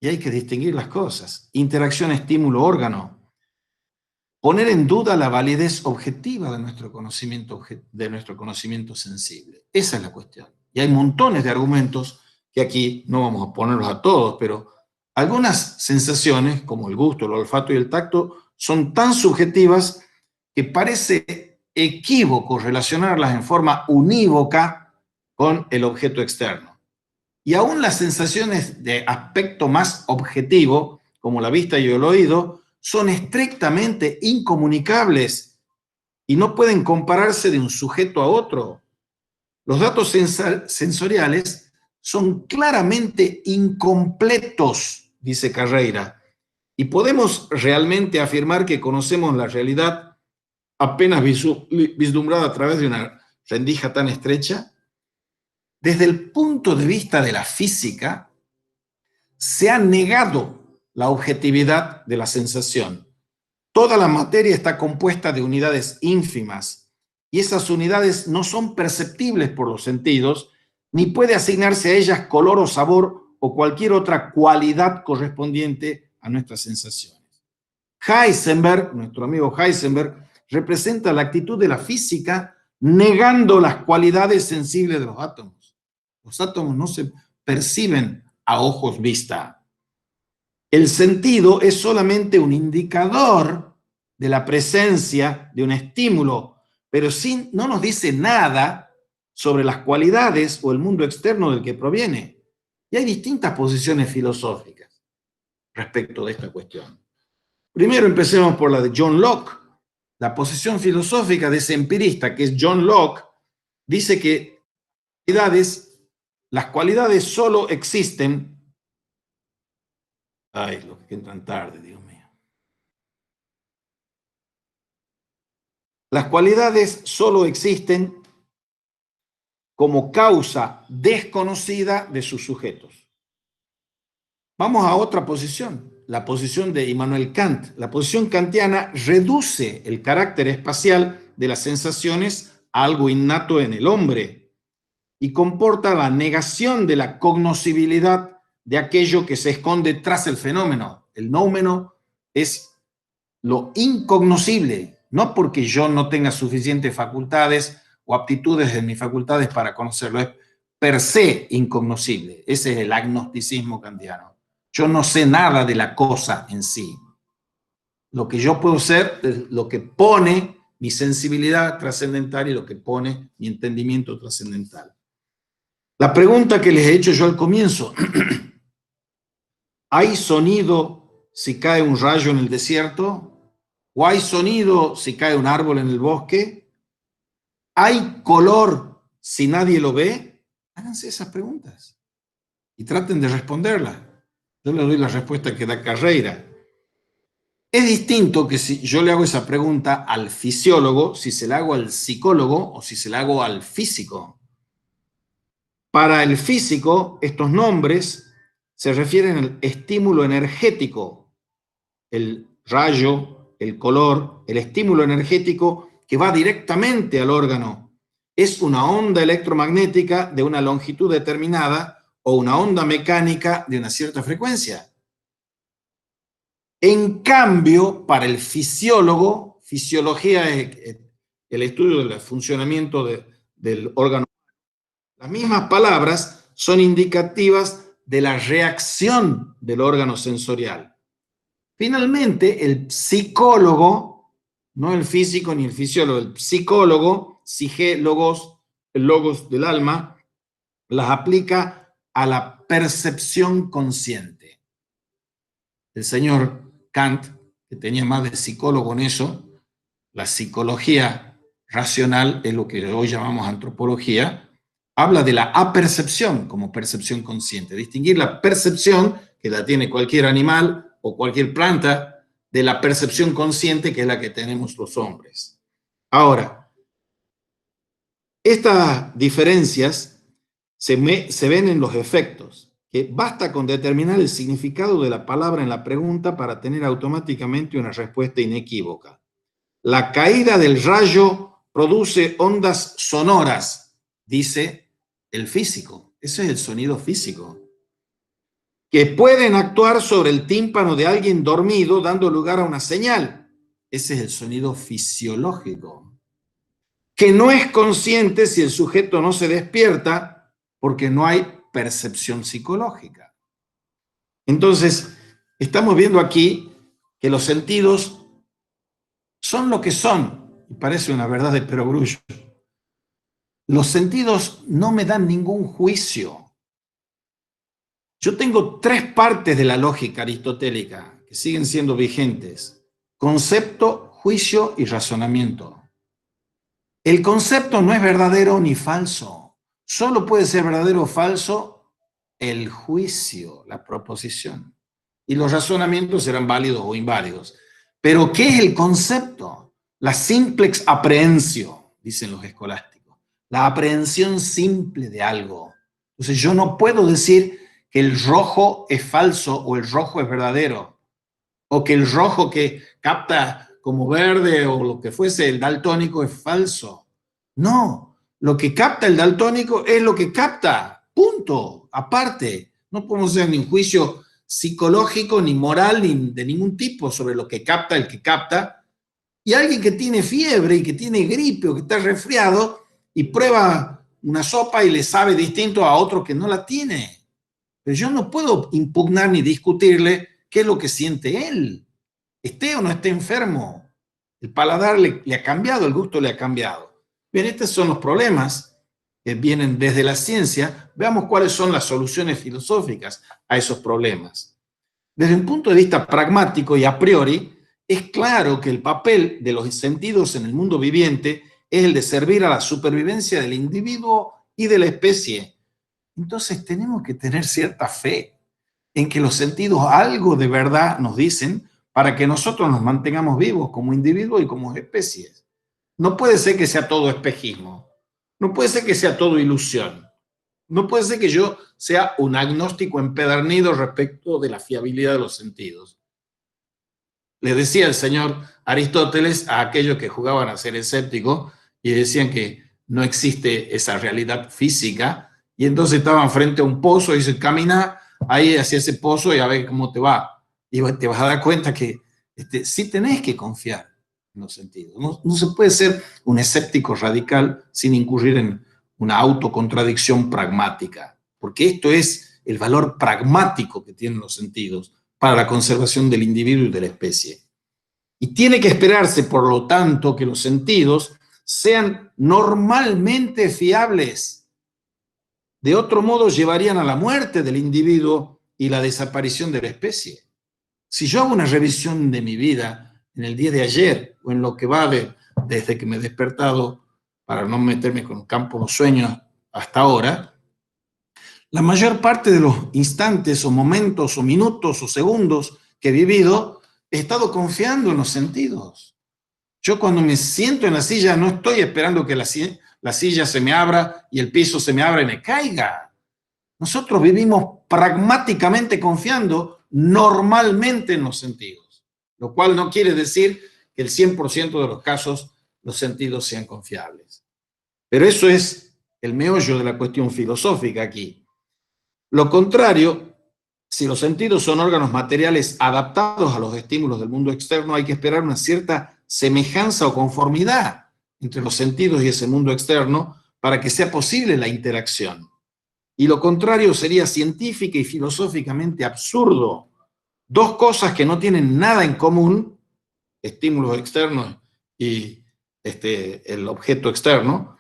S1: Y hay que distinguir las cosas. Interacción estímulo-órgano. Poner en duda la validez objetiva de nuestro conocimiento sensible. Esa es la cuestión. Y hay montones de argumentos que aquí no vamos a ponerlos a todos, pero algunas sensaciones, como el gusto, el olfato y el tacto, son tan subjetivas que parece equívoco relacionarlas en forma unívoca con el objeto externo. Y aún las sensaciones de aspecto más objetivo, como la vista y el oído, son estrictamente incomunicables y no pueden compararse de un sujeto a otro. Los datos sensoriales son claramente incompletos, dice Carreira, y podemos realmente afirmar que conocemos la realidad apenas vislumbrada a través de una rendija tan estrecha. Desde el punto de vista de la física, se ha negado la objetividad de la sensación. Toda la materia está compuesta de unidades ínfimas y esas unidades no son perceptibles por los sentidos, ni puede asignarse a ellas color o sabor o cualquier otra cualidad correspondiente a nuestras sensaciones. Heisenberg, nuestro amigo Heisenberg, representa la actitud de la física negando las cualidades sensibles de los átomos. Los átomos no se perciben a ojos vista. El sentido es solamente un indicador de la presencia de un estímulo, pero no nos dice nada sobre las cualidades o el mundo externo del que proviene. Y hay distintas posiciones filosóficas respecto de esta cuestión. Primero empecemos por la de John Locke. La posición filosófica de ese empirista, que es John Locke, dice que las cualidades solo existen. Ay, los que entran tarde, Dios mío. Las cualidades solo existen como causa desconocida de sus sujetos. Vamos a otra posición, la posición de Immanuel Kant. La posición kantiana reduce el carácter espacial de las sensaciones a algo innato en el hombre y comporta la negación de la cognoscibilidad de aquello que se esconde tras el fenómeno. El noumeno es lo incognoscible, no porque yo no tenga suficientes facultades o aptitudes en mis facultades para conocerlo, es per se incognoscible. Ese es el agnosticismo kantiano. Yo no sé nada de la cosa en sí. Lo que yo puedo ser es lo que pone mi sensibilidad trascendental y lo que pone mi entendimiento trascendental. La pregunta que les he hecho yo al comienzo, ¿hay sonido si cae un rayo en el desierto? ¿O hay sonido si cae un árbol en el bosque? ¿Hay color si nadie lo ve? Háganse esas preguntas y traten de responderlas. Yo le doy la respuesta que da Carreira. Es distinto que si yo le hago esa pregunta al fisiólogo, si se la hago al psicólogo o si se la hago al físico. Para el físico, estos nombres se refieren al estímulo energético, el rayo, el color, el estímulo energético que va directamente al órgano. Es una onda electromagnética de una longitud determinada o una onda mecánica de una cierta frecuencia. En cambio, para el fisiólogo, fisiología es el estudio del funcionamiento del órgano. Las mismas palabras son indicativas de la reacción del órgano sensorial. Finalmente, el psicólogo, no el físico ni el fisiólogo, el psicólogo, psique, logos, el logos del alma, las aplica a la percepción consciente. El señor Kant, que tenía más de psicólogo en eso, la psicología racional es lo que hoy llamamos antropología, habla de la apercepción como percepción consciente, distinguir la percepción, que la tiene cualquier animal o cualquier planta, de la percepción consciente, que es la que tenemos los hombres. Ahora, estas diferencias se ven en los efectos, que basta con determinar el significado de la palabra en la pregunta para tener automáticamente una respuesta inequívoca. La caída del rayo produce ondas sonoras, dice el físico. Ese es el sonido físico. Que pueden actuar sobre el tímpano de alguien dormido, dando lugar a una señal. Ese es el sonido fisiológico. Que no es consciente si el sujeto no se despierta, porque no hay percepción psicológica. Entonces, estamos viendo aquí que los sentidos son lo que son, y parece una verdad de perogrullo. Los sentidos no me dan ningún juicio. Yo tengo tres partes de la lógica aristotélica que siguen siendo vigentes: concepto, juicio y razonamiento. El concepto no es verdadero ni falso. Solo puede ser verdadero o falso el juicio, la proposición. Y los razonamientos serán válidos o inválidos. Pero, ¿qué es el concepto? La simplex aprehensió, dicen los escolásticos. La aprehensión simple de algo. Entonces, yo no puedo decir que el rojo es falso o el rojo es verdadero. O que el rojo que capta como verde o lo que fuese el daltónico es falso. No, lo que capta el daltónico es lo que capta, punto, aparte. No podemos hacer ni un juicio psicológico, ni moral, ni de ningún tipo sobre lo que capta el que capta. Y alguien que tiene fiebre y que tiene gripe o que está resfriado y prueba una sopa y le sabe distinto a otro que no la tiene. Pero yo no puedo impugnar ni discutirle qué es lo que siente él, esté o no esté enfermo. El paladar le ha cambiado, el gusto le ha cambiado. Bien, estos son los problemas que vienen desde la ciencia. Veamos cuáles son las soluciones filosóficas a esos problemas. Desde un punto de vista pragmático y a priori, es claro que el papel de los sentidos en el mundo viviente es el de servir a la supervivencia del individuo y de la especie. Entonces tenemos que tener cierta fe en que los sentidos algo de verdad nos dicen para que nosotros nos mantengamos vivos como individuos y como especies. No puede ser que sea todo espejismo, no puede ser que sea todo ilusión, no puede ser que yo sea un agnóstico empedernido respecto de la fiabilidad de los sentidos. Le decía el señor Aristóteles a aquellos que jugaban a ser escépticos y decían que no existe esa realidad física, y entonces estaban frente a un pozo y dicen, camina ahí hacia ese pozo y a ver cómo te va. Y te vas a dar cuenta que sí tenés que confiar en los sentidos. No se puede ser un escéptico radical sin incurrir en una autocontradicción pragmática, porque esto es el valor pragmático que tienen los sentidos para la conservación del individuo y de la especie. Y tiene que esperarse, por lo tanto, que los sentidos sean normalmente fiables. De otro modo, llevarían a la muerte del individuo y la desaparición de la especie. Si yo hago una revisión de mi vida en el día de ayer o en lo que va desde que me he despertado, para no meterme con el campo de los sueños hasta ahora, La mayor parte de los instantes o momentos o minutos o segundos que he vivido, he estado confiando en los sentidos. Yo cuando me siento en la silla no estoy esperando que la silla se me abra y el piso se me abra y me caiga. Nosotros vivimos pragmáticamente confiando normalmente en los sentidos, lo cual no quiere decir que el 100% de los casos los sentidos sean confiables. Pero eso es el meollo de la cuestión filosófica aquí. Lo contrario, si los sentidos son órganos materiales adaptados a los estímulos del mundo externo, hay que esperar una cierta semejanza o conformidad entre los sentidos y ese mundo externo para que sea posible la interacción. Y lo contrario sería científica y filosóficamente absurdo. Dos cosas que no tienen nada en común, estímulos externos y el objeto externo,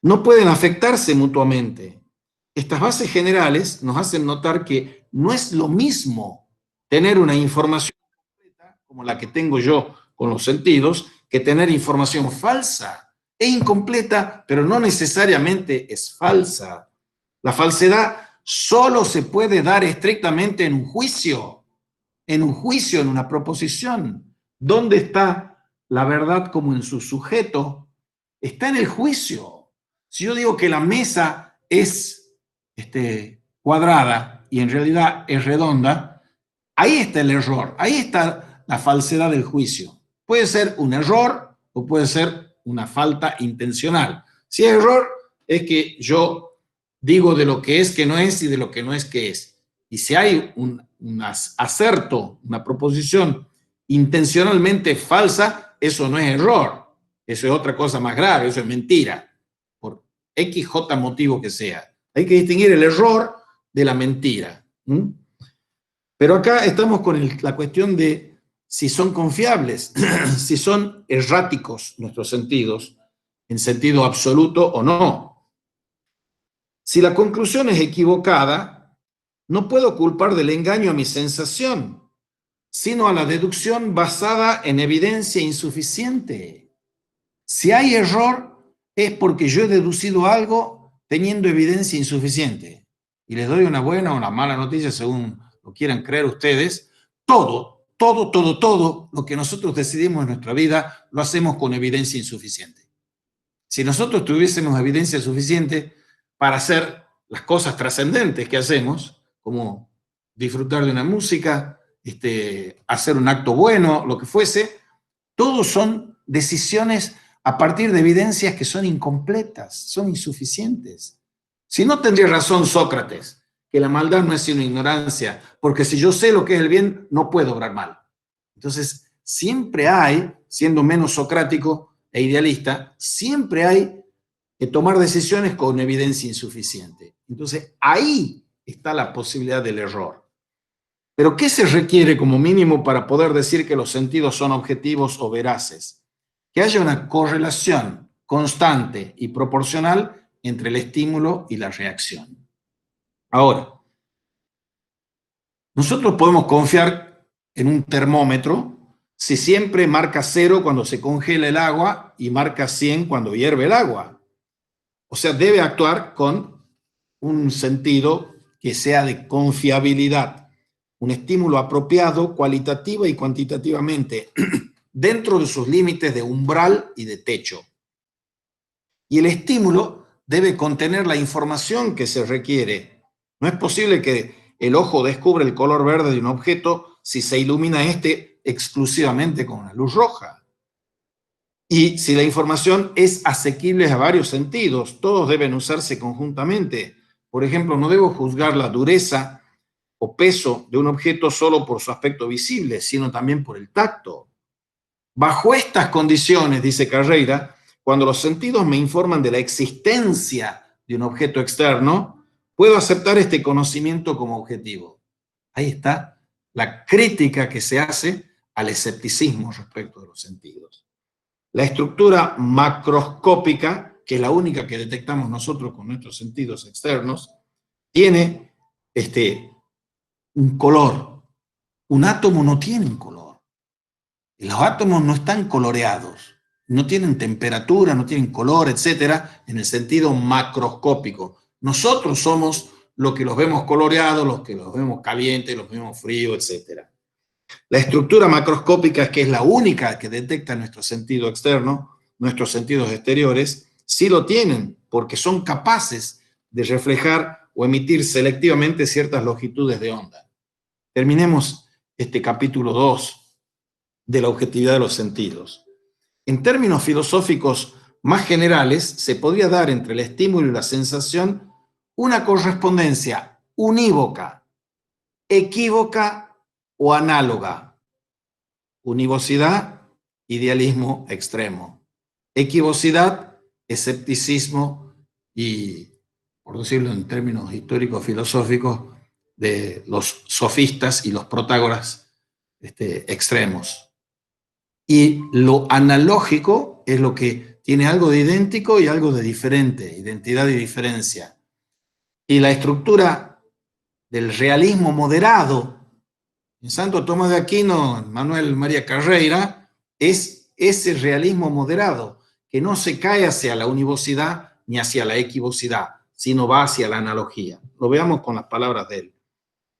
S1: no pueden afectarse mutuamente. Estas bases generales nos hacen notar que no es lo mismo tener una información completa, como la que tengo yo con los sentidos, que tener información falsa. Es incompleta, pero no necesariamente es falsa. La falsedad solo se puede dar estrictamente en un juicio, en una proposición. ¿Dónde está la verdad como en su sujeto? Está en el juicio. Si yo digo que la mesa es cuadrada y en realidad es redonda, ahí está el error, ahí está la falsedad del juicio. Puede ser un error o puede ser una falta intencional. Si es error, es que yo digo de lo que es que no es y de lo que no es que es. Y si hay un acerto, una proposición intencionalmente falsa, eso no es error, eso es otra cosa más grave, eso es mentira, por XJ motivo que sea. Hay que distinguir el error de la mentira. Pero acá estamos con la cuestión de si son confiables, si son erráticos nuestros sentidos, en sentido absoluto o no. Si la conclusión es equivocada, no puedo culpar del engaño a mi sensación, sino a la deducción basada en evidencia insuficiente. Si hay error, es porque yo he deducido algo teniendo evidencia insuficiente. Y les doy una buena o una mala noticia, según lo quieran creer ustedes. Todo lo que nosotros decidimos en nuestra vida, lo hacemos con evidencia insuficiente. Si nosotros tuviésemos evidencia suficiente para hacer las cosas trascendentes que hacemos, como disfrutar de una música, hacer un acto bueno, lo que fuese, todos son decisiones a partir de evidencias que son incompletas, son insuficientes. Si no, tendría razón Sócrates, que la maldad no es sino ignorancia, porque si yo sé lo que es el bien, no puedo obrar mal. Entonces, siempre hay, siendo menos socrático e idealista, siempre hay que tomar decisiones con evidencia insuficiente. Entonces, ahí está la posibilidad del error. Pero ¿qué se requiere como mínimo para poder decir que los sentidos son objetivos o veraces? Que haya una correlación constante y proporcional entre el estímulo y la reacción. Ahora, nosotros podemos confiar en un termómetro si siempre marca 0 cuando se congela el agua y marca 100 cuando hierve el agua. O sea, debe actuar con un sentido que sea de confiabilidad, un estímulo apropiado cualitativa y cuantitativamente dentro de sus límites de umbral y de techo. Y el estímulo debe contener la información que se requiere. No es posible que el ojo descubra el color verde de un objeto si se ilumina exclusivamente con una luz roja. Y si la información es asequible a varios sentidos, todos deben usarse conjuntamente. Por ejemplo, no debo juzgar la dureza o peso de un objeto solo por su aspecto visible, sino también por el tacto. Bajo estas condiciones, dice Carreira, cuando los sentidos me informan de la existencia de un objeto externo, puedo aceptar este conocimiento como objetivo. Ahí está la crítica que se hace al escepticismo respecto de los sentidos. La estructura macroscópica, que es la única que detectamos nosotros con nuestros sentidos externos, tiene un color. Un átomo no tiene un color. Los átomos no están coloreados, no tienen temperatura, no tienen color, etcétera, en el sentido macroscópico. Nosotros somos lo que los vemos coloreados, los que los vemos calientes, los vemos fríos, etc. La estructura macroscópica, que es la única que detecta nuestro sentido externo, nuestros sentidos exteriores, sí lo tienen, porque son capaces de reflejar o emitir selectivamente ciertas longitudes de onda. Terminemos este capítulo 2 de la objetividad de los sentidos. En términos filosóficos más generales, se podría dar entre el estímulo y la sensación una correspondencia unívoca, equívoca o análoga. Univocidad, idealismo extremo. Equivocidad, escepticismo y, por decirlo en términos históricos filosóficos, de los sofistas y los protágoras extremos. Y lo analógico es lo que tiene algo de idéntico y algo de diferente, identidad y diferencia. Y la estructura del realismo moderado, en Santo Tomás de Aquino, Manuel María Carreira, es ese realismo moderado, que no se cae hacia la univocidad ni hacia la equivocidad, sino va hacia la analogía. Lo veamos con las palabras de él.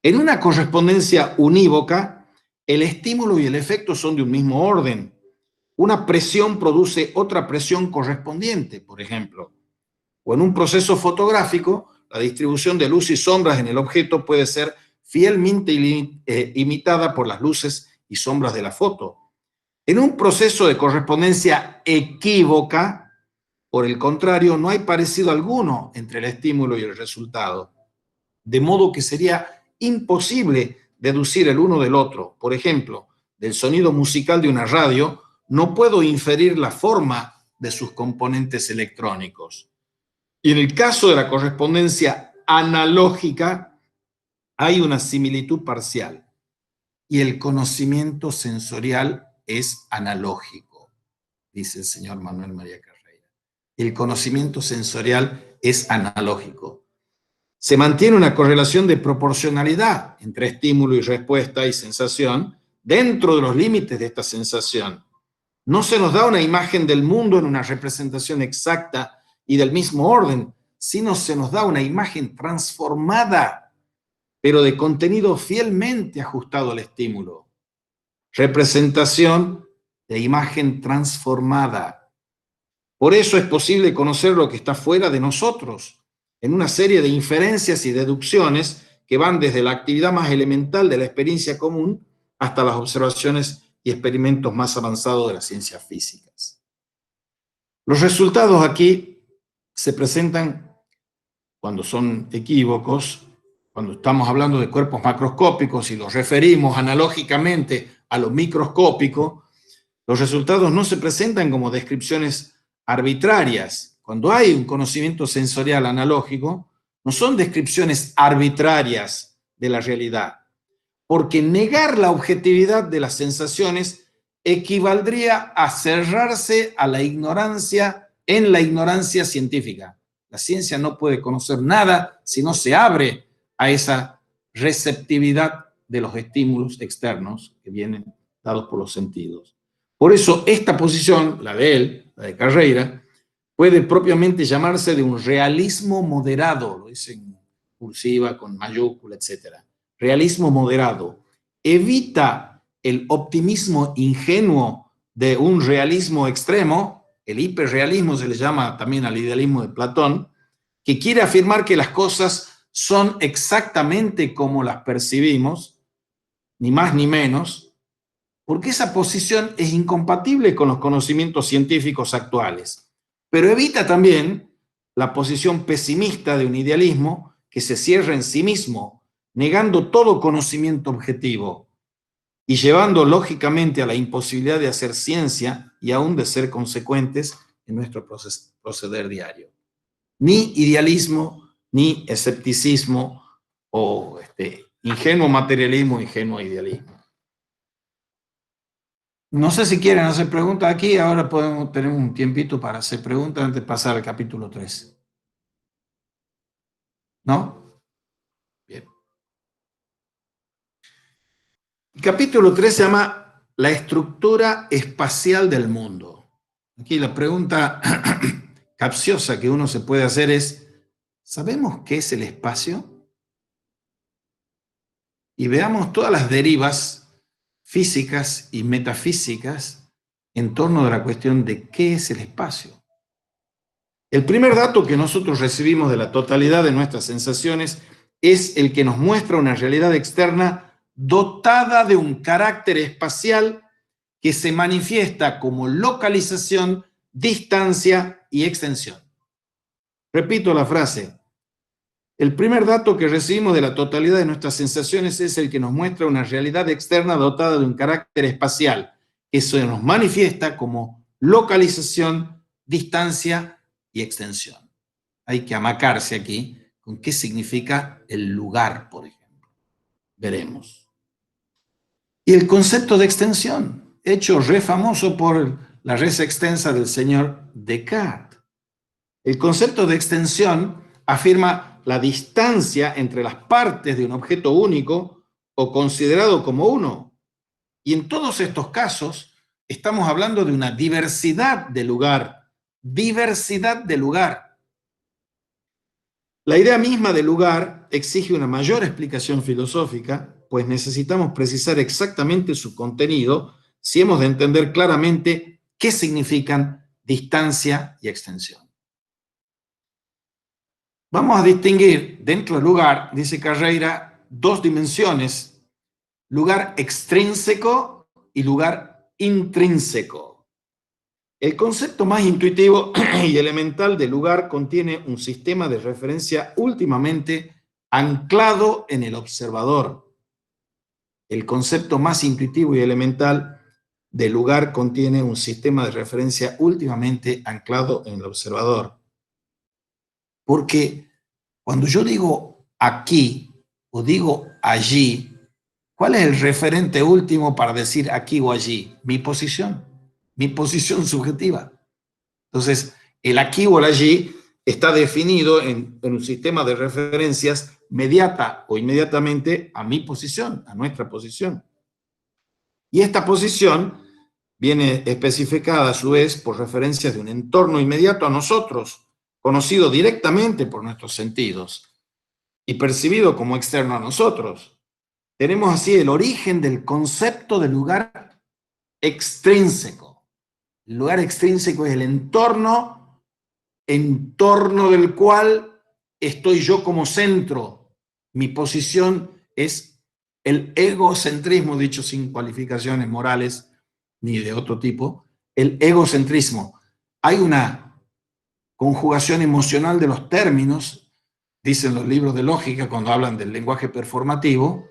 S1: En una correspondencia unívoca, el estímulo y el efecto son de un mismo orden. Una presión produce otra presión correspondiente, por ejemplo. O en un proceso fotográfico, la distribución de luz y sombras en el objeto puede ser fielmente imitada por las luces y sombras de la foto. En un proceso de correspondencia equívoca, por el contrario, no hay parecido alguno entre el estímulo y el resultado, de modo que sería imposible deducir el uno del otro. Por ejemplo, del sonido musical de una radio, no puedo inferir la forma de sus componentes electrónicos. Y en el caso de la correspondencia analógica, hay una similitud parcial. Y el conocimiento sensorial es analógico, dice el señor Manuel María Carreira. El conocimiento sensorial es analógico. Se mantiene una correlación de proporcionalidad entre estímulo y respuesta y sensación dentro de los límites de esta sensación. No se nos da una imagen del mundo en una representación exacta y del mismo orden, sino se nos da una imagen transformada, pero de contenido fielmente ajustado al estímulo. Representación de imagen transformada. Por eso es posible conocer lo que está fuera de nosotros, en una serie de inferencias y deducciones que van desde la actividad más elemental de la experiencia común hasta las observaciones y experimentos más avanzados de las ciencias físicas. Los resultados aquí se presentan cuando son equívocos, cuando estamos hablando de cuerpos macroscópicos y los referimos analógicamente a lo microscópico. Los resultados no se presentan como descripciones arbitrarias. Cuando hay un conocimiento sensorial analógico, no son descripciones arbitrarias de la realidad, porque negar la objetividad de las sensaciones equivaldría a cerrarse a la ignorancia en la ignorancia científica. La ciencia no puede conocer nada si no se abre a esa receptividad de los estímulos externos que vienen dados por los sentidos. Por eso esta posición, la de él, la de Carreira, puede propiamente llamarse de un realismo moderado, lo dice en cursiva, con mayúscula, etc. Realismo moderado. Evita el optimismo ingenuo de un realismo extremo, el hiperrealismo se le llama también al idealismo de Platón, que quiere afirmar que las cosas son exactamente como las percibimos, ni más ni menos, porque esa posición es incompatible con los conocimientos científicos actuales. Pero evita también la posición pesimista de un idealismo que se cierra en sí mismo, negando todo conocimiento objetivo y llevando lógicamente a la imposibilidad de hacer ciencia y aún de ser consecuentes en nuestro proceder diario. Ni idealismo, ni escepticismo o ingenuo materialismo, ingenuo idealismo. No sé si quieren hacer preguntas aquí, ahora podemos tener un tiempito para hacer preguntas antes de pasar al capítulo 3. ¿No? Bien. El capítulo 3 se llama La estructura espacial del mundo. Aquí la pregunta capciosa que uno se puede hacer es, ¿sabemos qué es el espacio? y veamos todas las derivas físicas y metafísicas en torno de la cuestión de qué es el espacio. El primer dato que nosotros recibimos de la totalidad de nuestras sensaciones es el que nos muestra una realidad externa dotada de un carácter espacial que se manifiesta como localización, distancia y extensión. Repito la frase. El primer dato que recibimos de la totalidad de nuestras sensaciones es el que nos muestra una realidad externa dotada de un carácter espacial que se nos manifiesta como localización, distancia y extensión. Hay que amacarse aquí con qué significa el lugar, por ejemplo. Veremos. Y el concepto de extensión, hecho re famoso por la res extensa del señor Descartes. El concepto de extensión afirma la distancia entre las partes de un objeto único o considerado como uno. Y en todos estos casos estamos hablando de una diversidad de lugar. Diversidad de lugar. La idea misma de lugar exige una mayor explicación filosófica, pues necesitamos precisar exactamente su contenido si hemos de entender claramente qué significan distancia y extensión. Vamos a distinguir dentro del lugar, dice Carreira, dos dimensiones: lugar extrínseco y lugar intrínseco. El concepto más intuitivo y elemental de lugar contiene un sistema de referencia últimamente anclado en el observador. El concepto más intuitivo y elemental de lugar contiene un sistema de referencia últimamente anclado en el observador. Porque cuando yo digo aquí o digo allí, ¿cuál es el referente último para decir aquí o allí? Mi posición subjetiva. Entonces, el aquí o el allí está definido en un sistema de referencias mediata o inmediatamente a mi posición, a nuestra posición. Y esta posición viene especificada a su vez por referencias de un entorno inmediato a nosotros, conocido directamente por nuestros sentidos y percibido como externo a nosotros. Tenemos así el origen del concepto de lugar extrínseco. El lugar extrínseco es el entorno en torno del cual estoy yo como centro. Mi posición es el egocentrismo, dicho sin cualificaciones morales ni de otro tipo, el egocentrismo. Hay una conjugación emocional de los términos, dicen los libros de lógica cuando hablan del lenguaje performativo,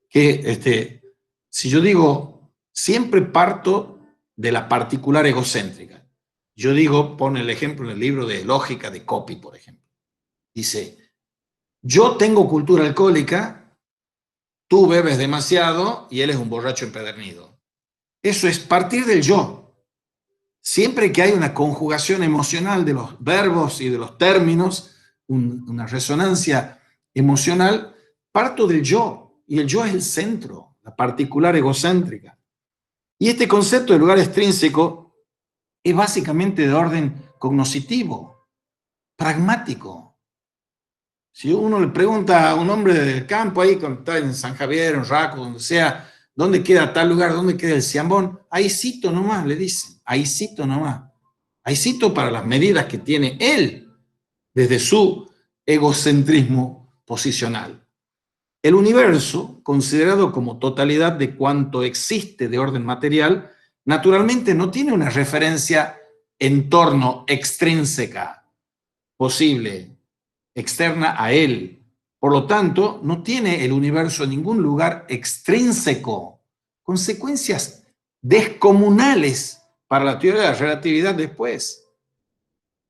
S1: que si yo digo, siempre parto de la particular egocéntrica. Yo digo, pone el ejemplo en el libro de lógica de Copy, por ejemplo. Dice, yo tengo cultura alcohólica, tú bebes demasiado y él es un borracho empedernido. Eso es partir del yo. Siempre que hay una conjugación emocional de los verbos y de los términos, una resonancia emocional, parto del yo, y el yo es el centro, la particular egocéntrica. Y este concepto de lugar extrínseco es básicamente de orden cognoscitivo, pragmático. Si uno le pregunta a un hombre del campo ahí, cuando está en San Javier, en Raco, donde sea, ¿dónde queda tal lugar? ¿Dónde queda el Ciambón? Ahí cito nomás, le dicen. Ahí cito nomás. Ahí cito para las medidas que tiene él desde su egocentrismo posicional. El universo, considerado como totalidad de cuanto existe de orden material, naturalmente no tiene una referencia en torno extrínseca posible, externa a él. Por lo tanto, no tiene el universo ningún lugar extrínseco, consecuencias descomunales para la teoría de la relatividad después.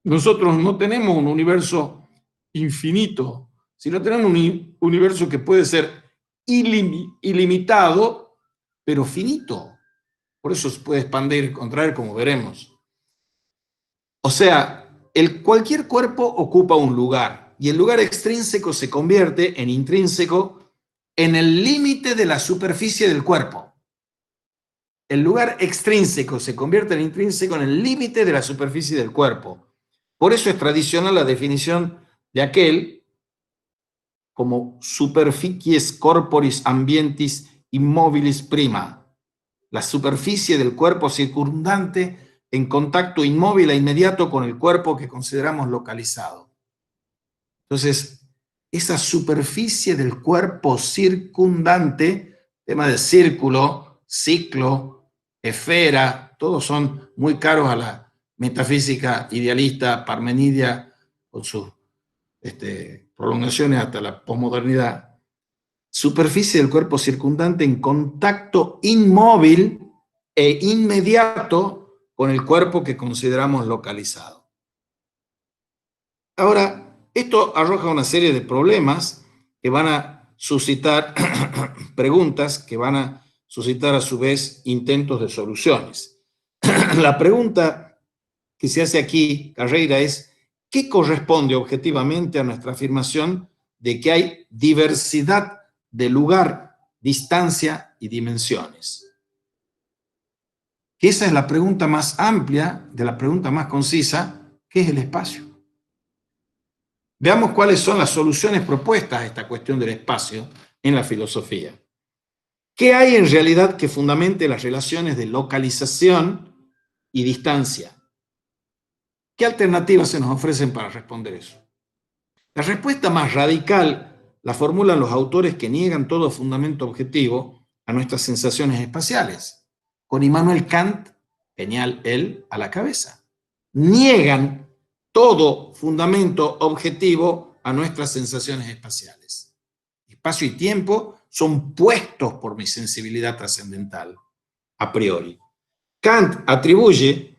S1: Nosotros no tenemos un universo infinito, sino tenemos un universo que puede ser ilimitado, pero finito. Por eso se puede expandir y contraer, como veremos. O sea, cualquier cuerpo ocupa un lugar, y el lugar extrínseco se convierte en intrínseco en el límite de la superficie del cuerpo. El lugar extrínseco se convierte en intrínseco en el límite de la superficie del cuerpo. Por eso es tradicional la definición de aquel como superficies corporis ambientis immobilis prima, la superficie del cuerpo circundante en contacto inmóvil e inmediato con el cuerpo que consideramos localizado. Entonces, esa superficie del cuerpo circundante, tema de círculo, ciclo, esfera, todos son muy caros a la metafísica idealista parmenidia con sus prolongaciones hasta la posmodernidad. Superficie del cuerpo circundante en contacto inmóvil e inmediato con el cuerpo que consideramos localizado. Ahora, esto arroja una serie de problemas que van a suscitar preguntas, que van a suscitar a su vez intentos de soluciones. La pregunta que se hace aquí, Carreira, es ¿qué corresponde objetivamente a nuestra afirmación de que hay diversidad de lugar, distancia y dimensiones? Que esa es la pregunta más amplia, de la pregunta más concisa, ¿qué es el espacio? Veamos cuáles son las soluciones propuestas a esta cuestión del espacio en la filosofía. ¿Qué hay en realidad que fundamente las relaciones de localización y distancia? ¿Qué alternativas se nos ofrecen para responder eso? La respuesta más radical la formulan los autores que niegan todo fundamento objetivo a nuestras sensaciones espaciales, con Immanuel Kant, genial él, a la cabeza. Niegan todo fundamento objetivo a nuestras sensaciones espaciales. Espacio y tiempo son puestos por mi sensibilidad trascendental, a priori. Kant atribuye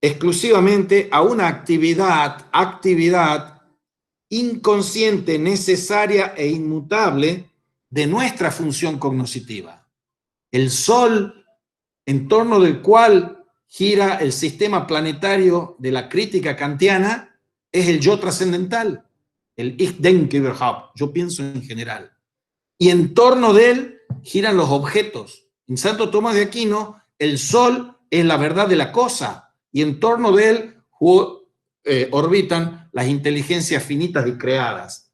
S1: exclusivamente a una actividad inconsciente, necesaria e inmutable de nuestra función cognoscitiva. El Sol, en torno del cual gira el sistema planetario de la crítica kantiana, es el yo trascendental, el Ich denke überhaupt, yo pienso en general. Y en torno de él giran los objetos. En Santo Tomás de Aquino, el Sol es la verdad de la cosa, y en torno de él orbitan las inteligencias finitas y creadas.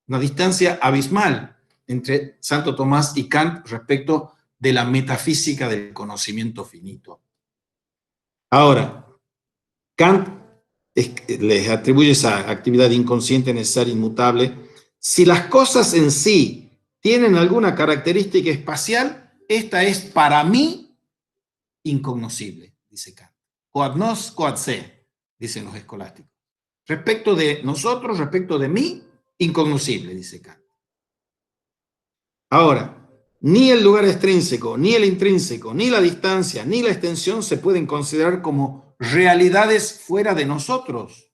S1: Una distancia abismal entre Santo Tomás y Kant respecto de la metafísica del conocimiento finito. Ahora, Kant les atribuye esa actividad inconsciente, necesaria, inmutable. Si las cosas en sí tienen alguna característica espacial, esta es para mí incognoscible, dice Kant. Quod nos, quod se, dicen los escolásticos. Respecto de nosotros, respecto de mí, incognoscible, dice Kant. Ahora, ni el lugar extrínseco, ni el intrínseco, ni la distancia, ni la extensión se pueden considerar como realidades fuera de nosotros.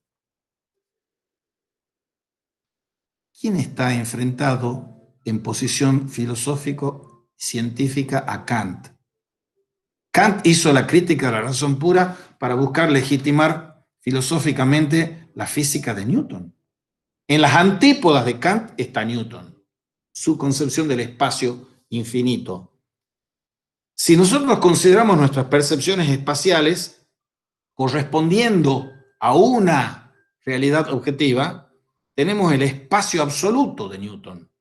S1: ¿Quién está enfrentado en posición filosófico-científica a Kant? Kant hizo la crítica de la razón pura para buscar legitimar filosóficamente la física de Newton. En las antípodas de Kant está Newton, su concepción del espacio infinito. Si nosotros consideramos nuestras percepciones espaciales correspondiendo a una realidad objetiva, tenemos el espacio absoluto de Newton.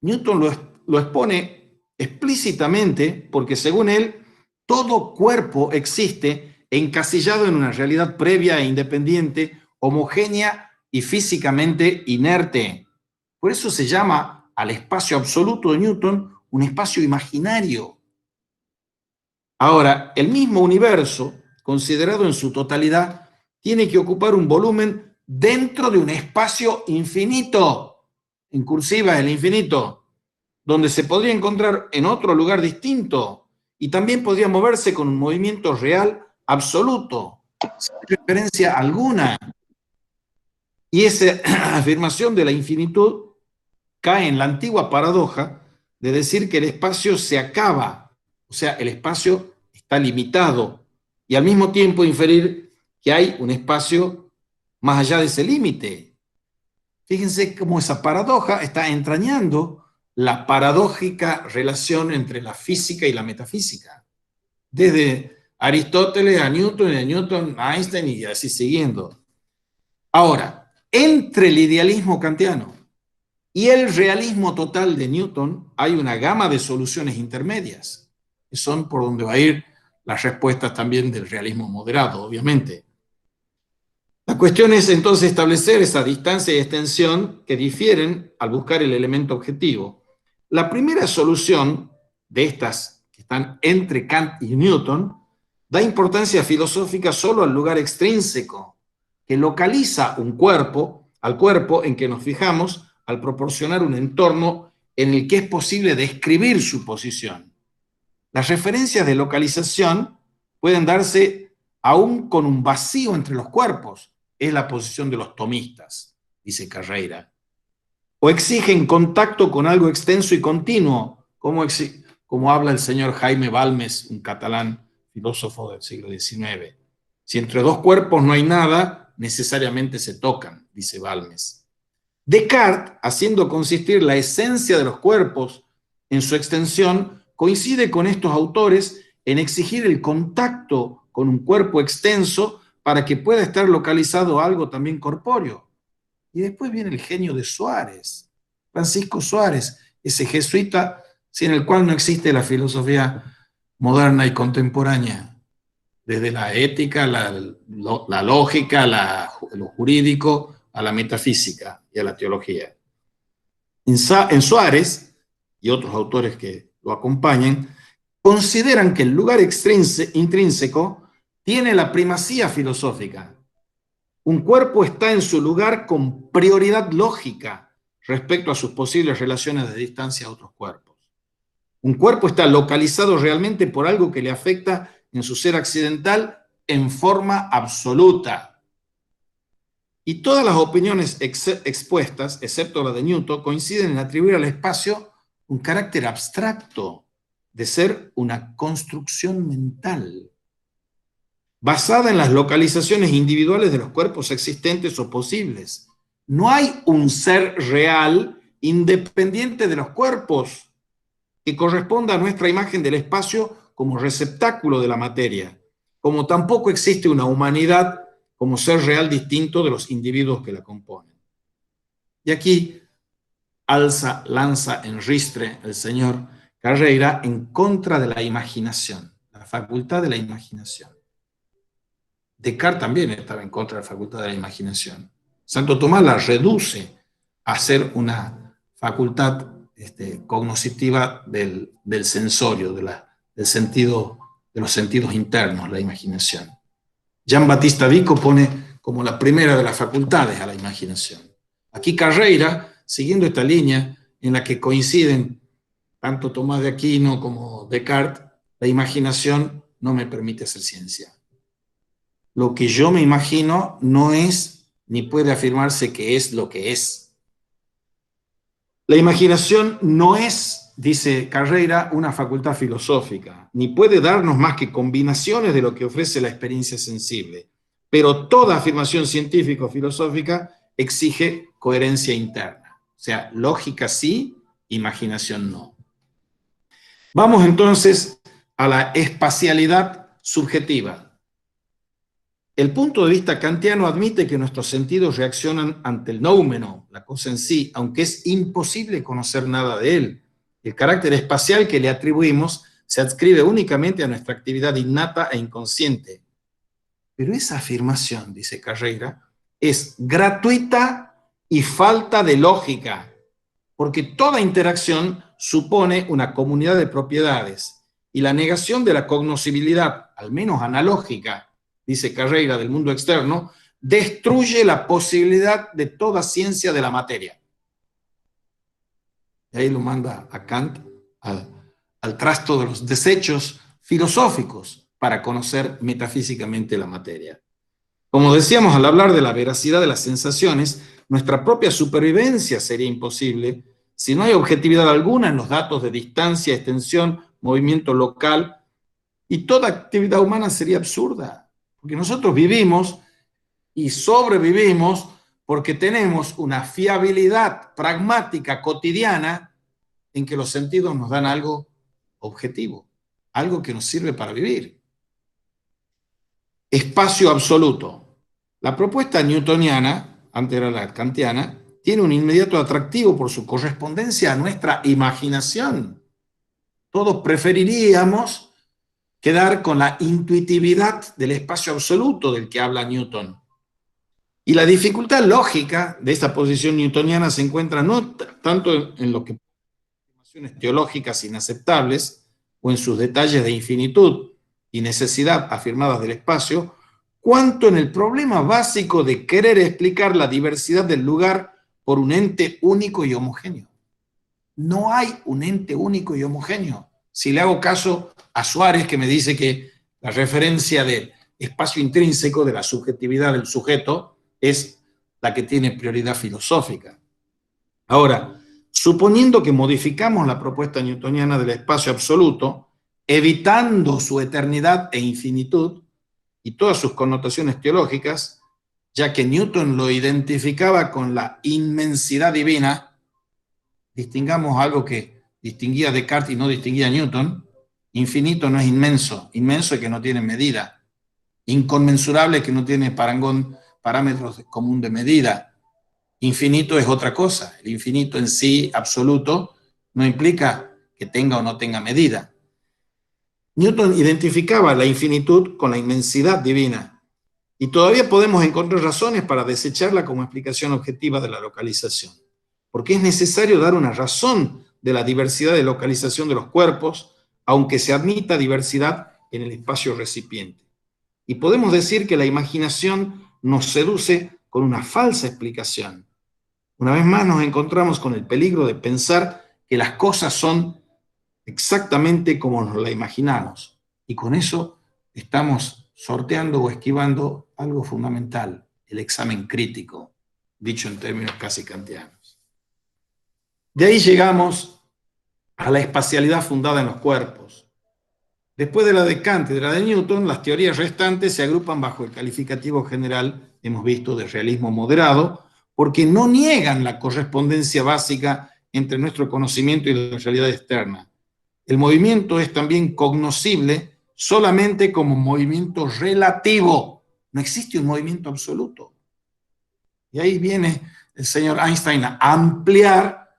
S1: Newton lo expone explícitamente porque, según él, todo cuerpo existe encasillado en una realidad previa e independiente, homogénea y físicamente inerte. Por eso se llama al espacio absoluto de Newton un espacio imaginario. Ahora, el mismo universo, considerado en su totalidad, tiene que ocupar un volumen dentro de un espacio infinito, en cursiva el infinito, donde se podría encontrar en otro lugar distinto y también podría moverse con un movimiento real absoluto, sin referencia alguna. Y esa afirmación de la infinitud cae en la antigua paradoja de decir que el espacio se acaba, o sea, el espacio está limitado, y al mismo tiempo inferir que hay un espacio más allá de ese límite. Fíjense cómo esa paradoja está entrañando la paradójica relación entre la física y la metafísica. Desde Aristóteles a Newton, y de Newton a Einstein, y así siguiendo. Ahora, entre el idealismo kantiano y el realismo total de Newton hay una gama de soluciones intermedias, que son por donde va a ir las respuestas también del realismo moderado, obviamente. La cuestión es entonces establecer esa distancia y extensión que difieren al buscar el elemento objetivo. La primera solución de estas que están entre Kant y Newton da importancia filosófica solo al lugar extrínseco, que localiza un cuerpo, al cuerpo en que nos fijamos al proporcionar un entorno en el que es posible describir su posición. Las referencias de localización pueden darse aún con un vacío entre los cuerpos, es la posición de los tomistas, dice Carreira, o exigen contacto con algo extenso y continuo, como habla el señor Jaime Balmes, un catalán filósofo del siglo XIX. Si entre dos cuerpos no hay nada, necesariamente se tocan, dice Balmes. Descartes, haciendo consistir la esencia de los cuerpos en su extensión, coincide con estos autores en exigir el contacto con un cuerpo extenso para que pueda estar localizado algo también corpóreo. Y después viene el genio de Suárez, Francisco Suárez, ese jesuita sin el cual no existe la filosofía moderna y contemporánea, desde la ética, la lógica, lo jurídico, a la metafísica y a la teología. En Suárez, y otros autores que lo acompañan, consideran que el lugar intrínseco tiene la primacía filosófica. Un cuerpo está en su lugar con prioridad lógica respecto a sus posibles relaciones de distancia a otros cuerpos. Un cuerpo está localizado realmente por algo que le afecta en su ser accidental en forma absoluta. Y todas las opiniones expuestas, excepto la de Newton, coinciden en atribuir al espacio un carácter abstracto, de ser una construcción mental, basada en las localizaciones individuales de los cuerpos existentes o posibles. No hay un ser real independiente de los cuerpos que corresponda a nuestra imagen del espacio como receptáculo de la materia, como tampoco existe una humanidad como ser real distinto de los individuos que la componen. Y aquí lanza en ristre el señor Carreira en contra de la imaginación, la facultad de la imaginación. Descartes también estaba en contra de la facultad de la imaginación. Santo Tomás la reduce a ser una facultad cognoscitiva del sensorio, del sentido, de los sentidos internos, la imaginación. Jean Battista Vico pone como la primera de las facultades a la imaginación. Aquí Carreira, siguiendo esta línea en la que coinciden tanto Tomás de Aquino como Descartes, la imaginación no me permite hacer ciencia. Lo que yo me imagino no es ni puede afirmarse que es lo que es. La imaginación no es, dice Carreira, una facultad filosófica, ni puede darnos más que combinaciones de lo que ofrece la experiencia sensible. Pero toda afirmación científica o filosófica exige coherencia interna. O sea, lógica sí, imaginación no. Vamos entonces a la espacialidad subjetiva. El punto de vista kantiano admite que nuestros sentidos reaccionan ante el noumeno, la cosa en sí, aunque es imposible conocer nada de él. El carácter espacial que le atribuimos se adscribe únicamente a nuestra actividad innata e inconsciente. Pero esa afirmación, dice Carreira, es gratuita y falta de lógica, porque toda interacción supone una comunidad de propiedades, y la negación de la cognoscibilidad, al menos analógica, dice Carreira, del mundo externo, destruye la posibilidad de toda ciencia de la materia. Y ahí lo manda a Kant al trasto de los desechos filosóficos para conocer metafísicamente la materia. Como decíamos al hablar de la veracidad de las sensaciones, nuestra propia supervivencia sería imposible si no hay objetividad alguna en los datos de distancia, extensión, movimiento local, y toda actividad humana sería absurda. Porque nosotros vivimos y sobrevivimos porque tenemos una fiabilidad pragmática cotidiana en que los sentidos nos dan algo objetivo, algo que nos sirve para vivir. Espacio absoluto. La propuesta newtoniana antes era la kantiana, tiene un inmediato atractivo por su correspondencia a nuestra imaginación. Todos preferiríamos quedar con la intuitividad del espacio absoluto del que habla Newton. Y la dificultad lógica de esta posición newtoniana se encuentra no tanto en lo que afirmaciones teológicas inaceptables o en sus detalles de infinitud y necesidad afirmadas del espacio, cuanto en el problema básico de querer explicar la diversidad del lugar por un ente único y homogéneo. No hay un ente único y homogéneo. Si le hago caso a Suárez, que me dice que la referencia del espacio intrínseco, de la subjetividad del sujeto, es la que tiene prioridad filosófica. Ahora, suponiendo que modificamos la propuesta newtoniana del espacio absoluto, evitando su eternidad e infinitud y todas sus connotaciones teológicas, ya que Newton lo identificaba con la inmensidad divina, distingamos algo que distinguía a Descartes y no distinguía a Newton. Infinito no es inmenso, inmenso es que no tiene medida, inconmensurable es que no tiene parámetros común de medida, infinito es otra cosa, el infinito en sí, absoluto, no implica que tenga o no tenga medida. Newton identificaba la infinitud con la inmensidad divina, y todavía podemos encontrar razones para desecharla como explicación objetiva de la localización, porque es necesario dar una razón de la diversidad de localización de los cuerpos, aunque se admita diversidad en el espacio recipiente. Y podemos decir que la imaginación nos seduce con una falsa explicación. Una vez más nos encontramos con el peligro de pensar que las cosas son exactamente como nos la imaginamos. Y con eso estamos sorteando o esquivando algo fundamental, el examen crítico, dicho en términos casi kantianos. De ahí llegamos a la espacialidad fundada en los cuerpos. Después de la de Kant y de la de Newton, las teorías restantes se agrupan bajo el calificativo general, hemos visto, de realismo moderado, porque no niegan la correspondencia básica entre nuestro conocimiento y la realidad externa. El movimiento es también cognoscible solamente como movimiento relativo. No existe un movimiento absoluto. Y ahí viene el señor Einstein a ampliar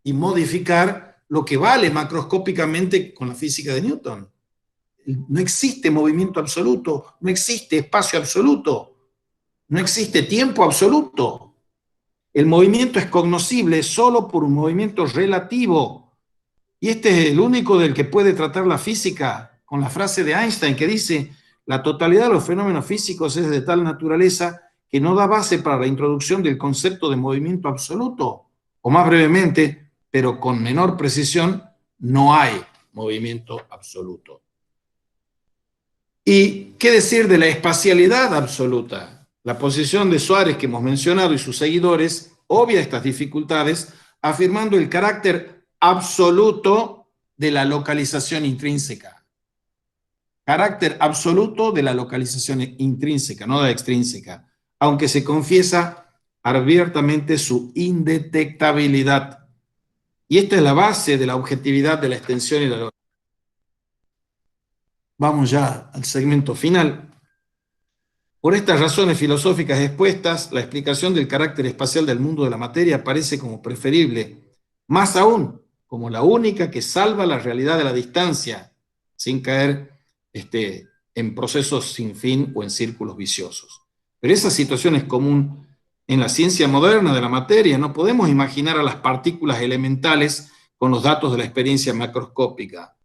S1: y modificar lo que vale macroscópicamente con la física de Newton. No existe movimiento absoluto, no existe espacio absoluto, no existe tiempo absoluto. El movimiento es cognoscible solo por un movimiento relativo. Y este es el único del que puede tratar la física, con la frase de Einstein que dice: la totalidad de los fenómenos físicos es de tal naturaleza que no da base para la introducción del concepto de movimiento absoluto. O más brevemente, pero con menor precisión, no hay movimiento absoluto. ¿Y qué decir de la espacialidad absoluta? La posición de Suárez que hemos mencionado y sus seguidores obvia estas dificultades, afirmando el carácter absoluto de la localización intrínseca. Carácter absoluto de la localización intrínseca, no de la extrínseca, aunque se confiesa abiertamente su indetectabilidad. Y esta es la base de la objetividad de la extensión y la localización. Vamos ya al segmento final. Por estas razones filosóficas expuestas, la explicación del carácter espacial del mundo de la materia parece como preferible, más aún como la única que salva la realidad de la distancia, sin caer en procesos sin fin o en círculos viciosos. Pero esa situación es común en la ciencia moderna de la materia. No podemos imaginar a las partículas elementales con los datos de la experiencia macroscópica.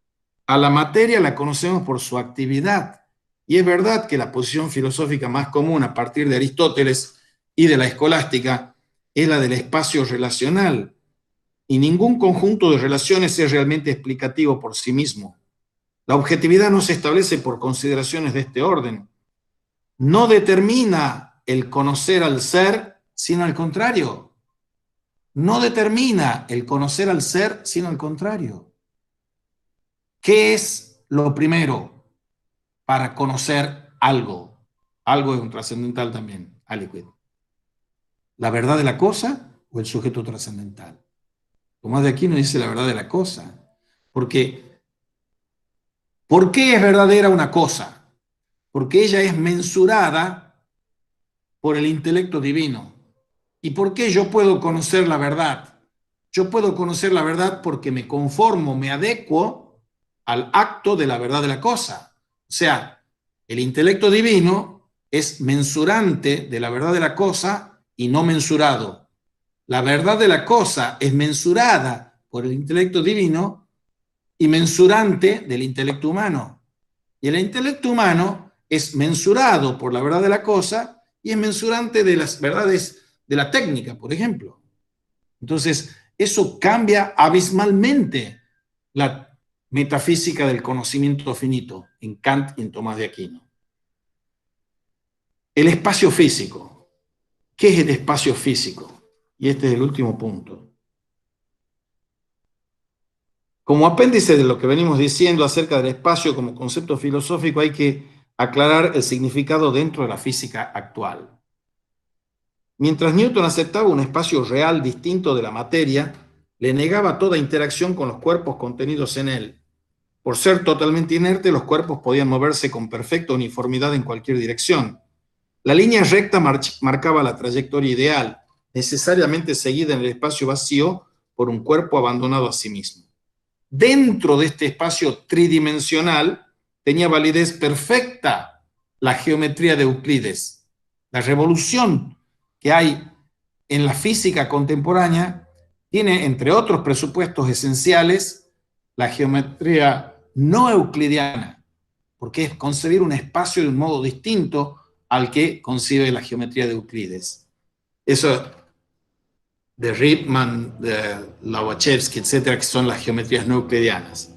S1: A la materia la conocemos por su actividad. Y es verdad que la posición filosófica más común a partir de Aristóteles y de la escolástica es la del espacio relacional. Y ningún conjunto de relaciones es realmente explicativo por sí mismo. La objetividad no se establece por consideraciones de este orden. No determina el conocer al ser, sino al contrario. No determina el conocer al ser, sino al contrario. ¿Qué es lo primero para conocer algo? Algo es un trascendental también, aliquid. ¿La verdad de la cosa o el sujeto trascendental? Tomás de Aquino dice la verdad de la cosa. Porque, ¿por qué es verdadera una cosa? Porque ella es mensurada por el intelecto divino. ¿Y por qué yo puedo conocer la verdad? Yo puedo conocer la verdad porque me conformo, me adecuo al acto de la verdad de la cosa. O sea, el intelecto divino es mensurante de la verdad de la cosa y no mensurado. La verdad de la cosa es mensurada por el intelecto divino y mensurante del intelecto humano. Y el intelecto humano es mensurado por la verdad de la cosa y es mensurante de las verdades de la técnica, por ejemplo. Entonces, eso cambia abismalmente la metafísica del conocimiento finito en Kant y en Tomás de Aquino. El espacio físico. ¿Qué es el espacio físico? Y este es el último punto. Como apéndice de lo que venimos diciendo acerca del espacio como concepto filosófico, hay que aclarar el significado dentro de la física actual. Mientras Newton aceptaba un espacio real distinto de la materia, le negaba toda interacción con los cuerpos contenidos en él. Por ser totalmente inerte, los cuerpos podían moverse con perfecta uniformidad en cualquier dirección. La línea recta marcaba la trayectoria ideal, necesariamente seguida en el espacio vacío por un cuerpo abandonado a sí mismo. Dentro de este espacio tridimensional tenía validez perfecta la geometría de Euclides. La revolución que hay en la física contemporánea tiene, entre otros presupuestos esenciales, la geometría no euclidiana, porque es concebir un espacio de un modo distinto al que concibe la geometría de Euclides. Eso de Riemann, de Lobachevsky, etcétera, que son las geometrías no euclidianas.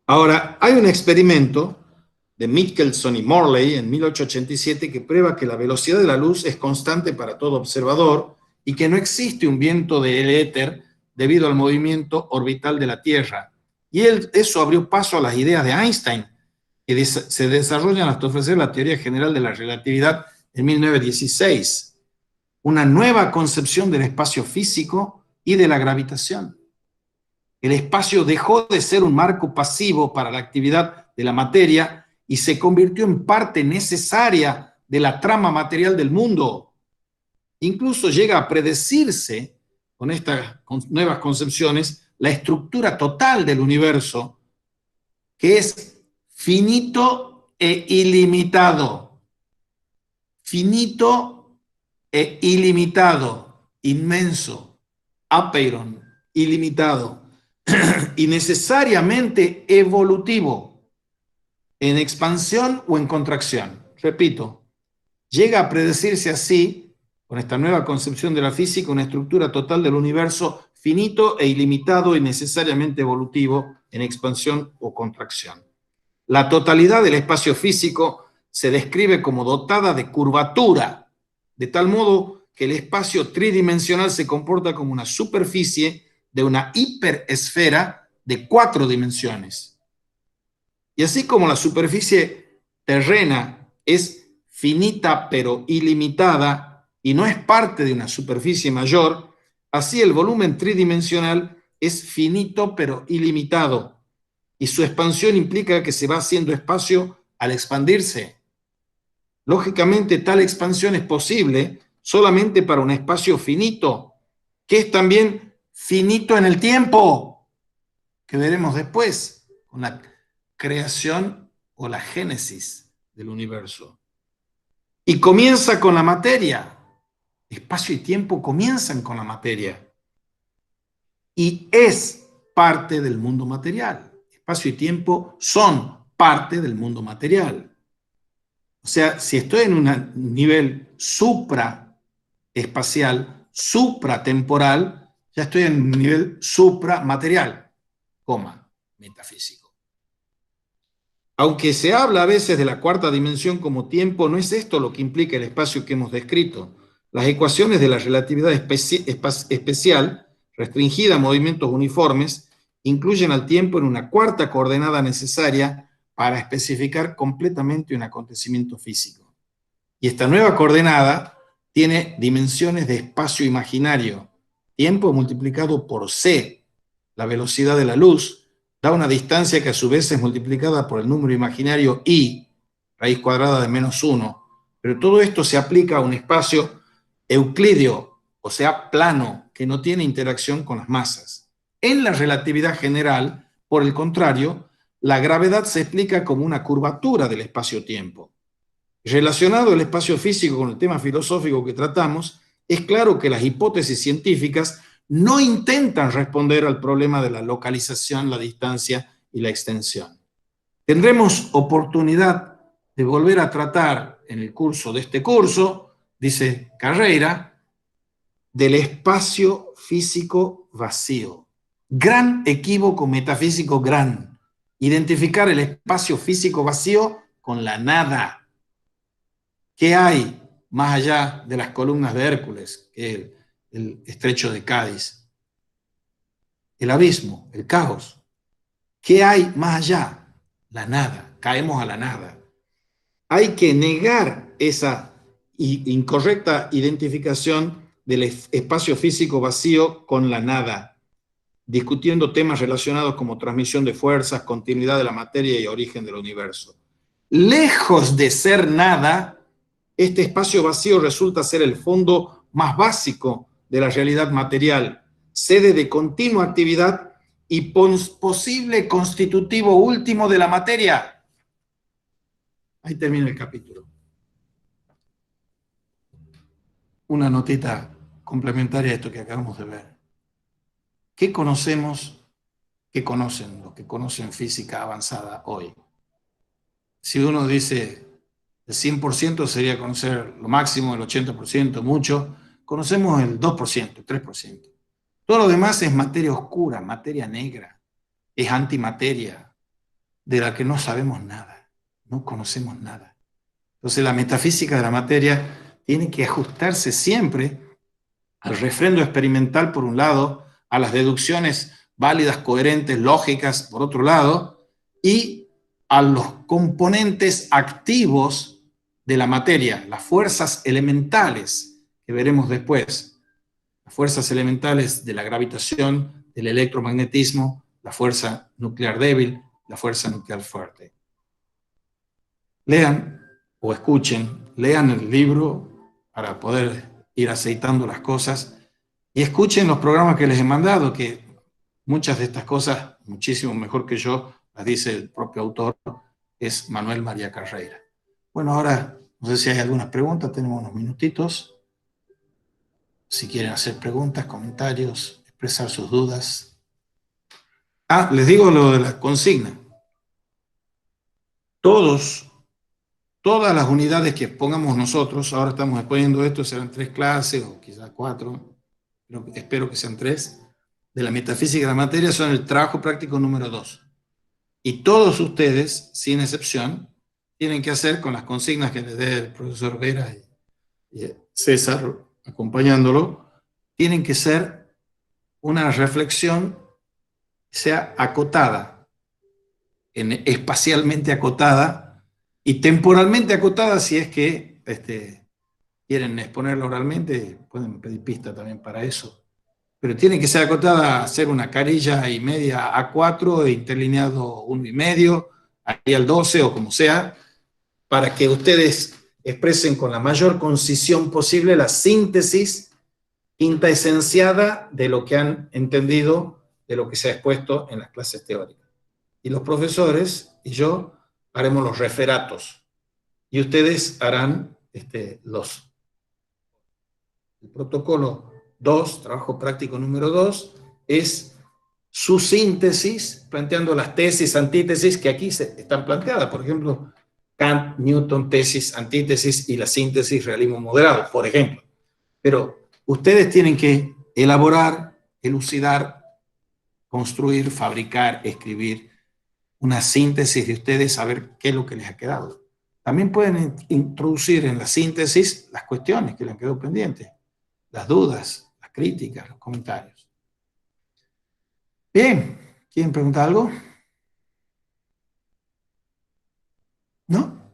S1: Ahora, hay un experimento de Michelson y Morley en 1887 que prueba que la velocidad de la luz es constante para todo observador y que no existe un viento del éter debido al movimiento orbital de la Tierra. Y eso abrió paso a las ideas de Einstein, que se desarrollan hasta ofrecer la teoría general de la relatividad en 1916, una nueva concepción del espacio físico y de la gravitación. El espacio dejó de ser un marco pasivo para la actividad de la materia y se convirtió en parte necesaria de la trama material del mundo. Incluso llega a predecirse, con estas nuevas concepciones, la estructura total del universo, que es finito e ilimitado. Finito e ilimitado, inmenso, apeiron, ilimitado, y necesariamente evolutivo, en expansión o en contracción. Repito, llega a predecirse así, con esta nueva concepción de la física, una estructura total del universo finito e ilimitado y necesariamente evolutivo, en expansión o contracción. La totalidad del espacio físico se describe como dotada de curvatura, de tal modo que el espacio tridimensional se comporta como una superficie de una hiperesfera de 4 dimensiones. Y así como la superficie terrena es finita pero ilimitada y no es parte de una superficie mayor, así el volumen tridimensional es finito pero ilimitado y su expansión implica que se va haciendo espacio al expandirse. Lógicamente, tal expansión es posible solamente para un espacio finito, que es también finito en el tiempo, que veremos después con la creación o la génesis del universo. Y comienza con la materia. Espacio y tiempo comienzan con la materia. Y es parte del mundo material. Espacio y tiempo son parte del mundo material. O sea, si estoy en un nivel supraespacial, supratemporal, ya estoy en un nivel supramaterial, metafísico. Aunque se habla a veces de la cuarta dimensión como tiempo, no es esto lo que implica el espacio que hemos descrito. Las ecuaciones de la relatividad especial, restringida a movimientos uniformes, incluyen al tiempo en una cuarta coordenada necesaria para especificar completamente un acontecimiento físico. Y esta nueva coordenada tiene dimensiones de espacio imaginario, tiempo multiplicado por c, la velocidad de la luz, da una distancia que a su vez es multiplicada por el número imaginario i, raíz cuadrada de -1, pero todo esto se aplica a un espacio euclídeo, o sea, plano, que no tiene interacción con las masas. En la relatividad general, por el contrario, la gravedad se explica como una curvatura del espacio-tiempo. Relacionado el espacio físico con el tema filosófico que tratamos, es claro que las hipótesis científicas no intentan responder al problema de la localización, la distancia y la extensión. Tendremos oportunidad de volver a tratar en el curso de este curso, dice Carreira, del espacio físico vacío. Gran equívoco metafísico, gran. Identificar el espacio físico vacío con la nada. ¿Qué hay más allá de las columnas de Hércules, que es el estrecho de Cádiz? El abismo, el caos. ¿Qué hay más allá? La nada. Caemos a la nada. Hay que negar esa incorrecta identificación del espacio físico vacío con la nada, discutiendo temas relacionados como transmisión de fuerzas, continuidad de la materia y origen del universo. Lejos de ser nada, este espacio vacío resulta ser el fondo más básico de la realidad material, sede de continua actividad y posible constitutivo último de la materia. Ahí termina el capítulo. Una notita complementaria a esto que acabamos de ver. ¿Qué conocemos? ¿Qué conocen los que conocen física avanzada hoy? Si uno dice el 100% sería conocer lo máximo, el 80%, mucho, conocemos el 2%, el 3%. Todo lo demás es materia oscura, materia negra, es antimateria, de la que no sabemos nada, no conocemos nada. Entonces la metafísica de la materia tiene que ajustarse siempre al refrendo experimental por un lado, a las deducciones válidas, coherentes, lógicas por otro lado, y a los componentes activos de la materia, las fuerzas elementales que veremos después, las fuerzas elementales de la gravitación, del electromagnetismo, la fuerza nuclear débil, la fuerza nuclear fuerte. Lean o escuchen, lean el libro para poder ir aceitando las cosas y escuchen los programas que les he mandado, que muchas de estas cosas, muchísimo mejor que yo, las dice el propio autor, es Manuel María Carreira. Bueno, ahora no sé si hay alguna pregunta, tenemos unos minutitos. Si quieren hacer preguntas, comentarios, expresar sus dudas. Les digo lo de la consigna. Todas las unidades que pongamos nosotros, ahora estamos exponiendo esto, serán 3 clases o quizás 4, pero espero que sean 3, de la metafísica de la materia, son el trabajo práctico número 2. Y todos ustedes, sin excepción, tienen que hacer con las consignas que les dé el profesor Vera y César acompañándolo, tienen que ser una reflexión que sea acotada, espacialmente acotada y temporalmente acotada si es que quieren exponerlo oralmente, pueden pedir pista también para eso. Pero tiene que ser acotada a hacer una carilla y media A4, interlineado 1,5, ahí al 12 o como sea, para que ustedes expresen con la mayor concisión posible la síntesis quinta esenciada de lo que han entendido, de lo que se ha expuesto en las clases teóricas. Y los profesores y yo haremos los referatos, y ustedes harán el protocolo 2, trabajo práctico número 2, es su síntesis, planteando las tesis, antítesis que aquí están planteadas. Por ejemplo, Kant, Newton, tesis, antítesis y la síntesis, realismo moderado, por ejemplo. Pero ustedes tienen que elaborar, elucidar, construir, fabricar, escribir una síntesis de ustedes, saber qué es lo que les ha quedado. También pueden introducir en la síntesis las cuestiones que les han quedado pendientes, las dudas, las críticas, los comentarios. Bien, ¿quieren preguntar algo? ¿No?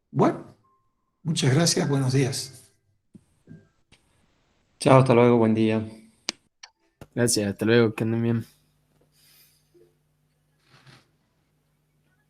S1: Bueno, muchas gracias, buenos días.
S2: Chao, hasta luego, buen día.
S3: Gracias, hasta luego, que anden bien.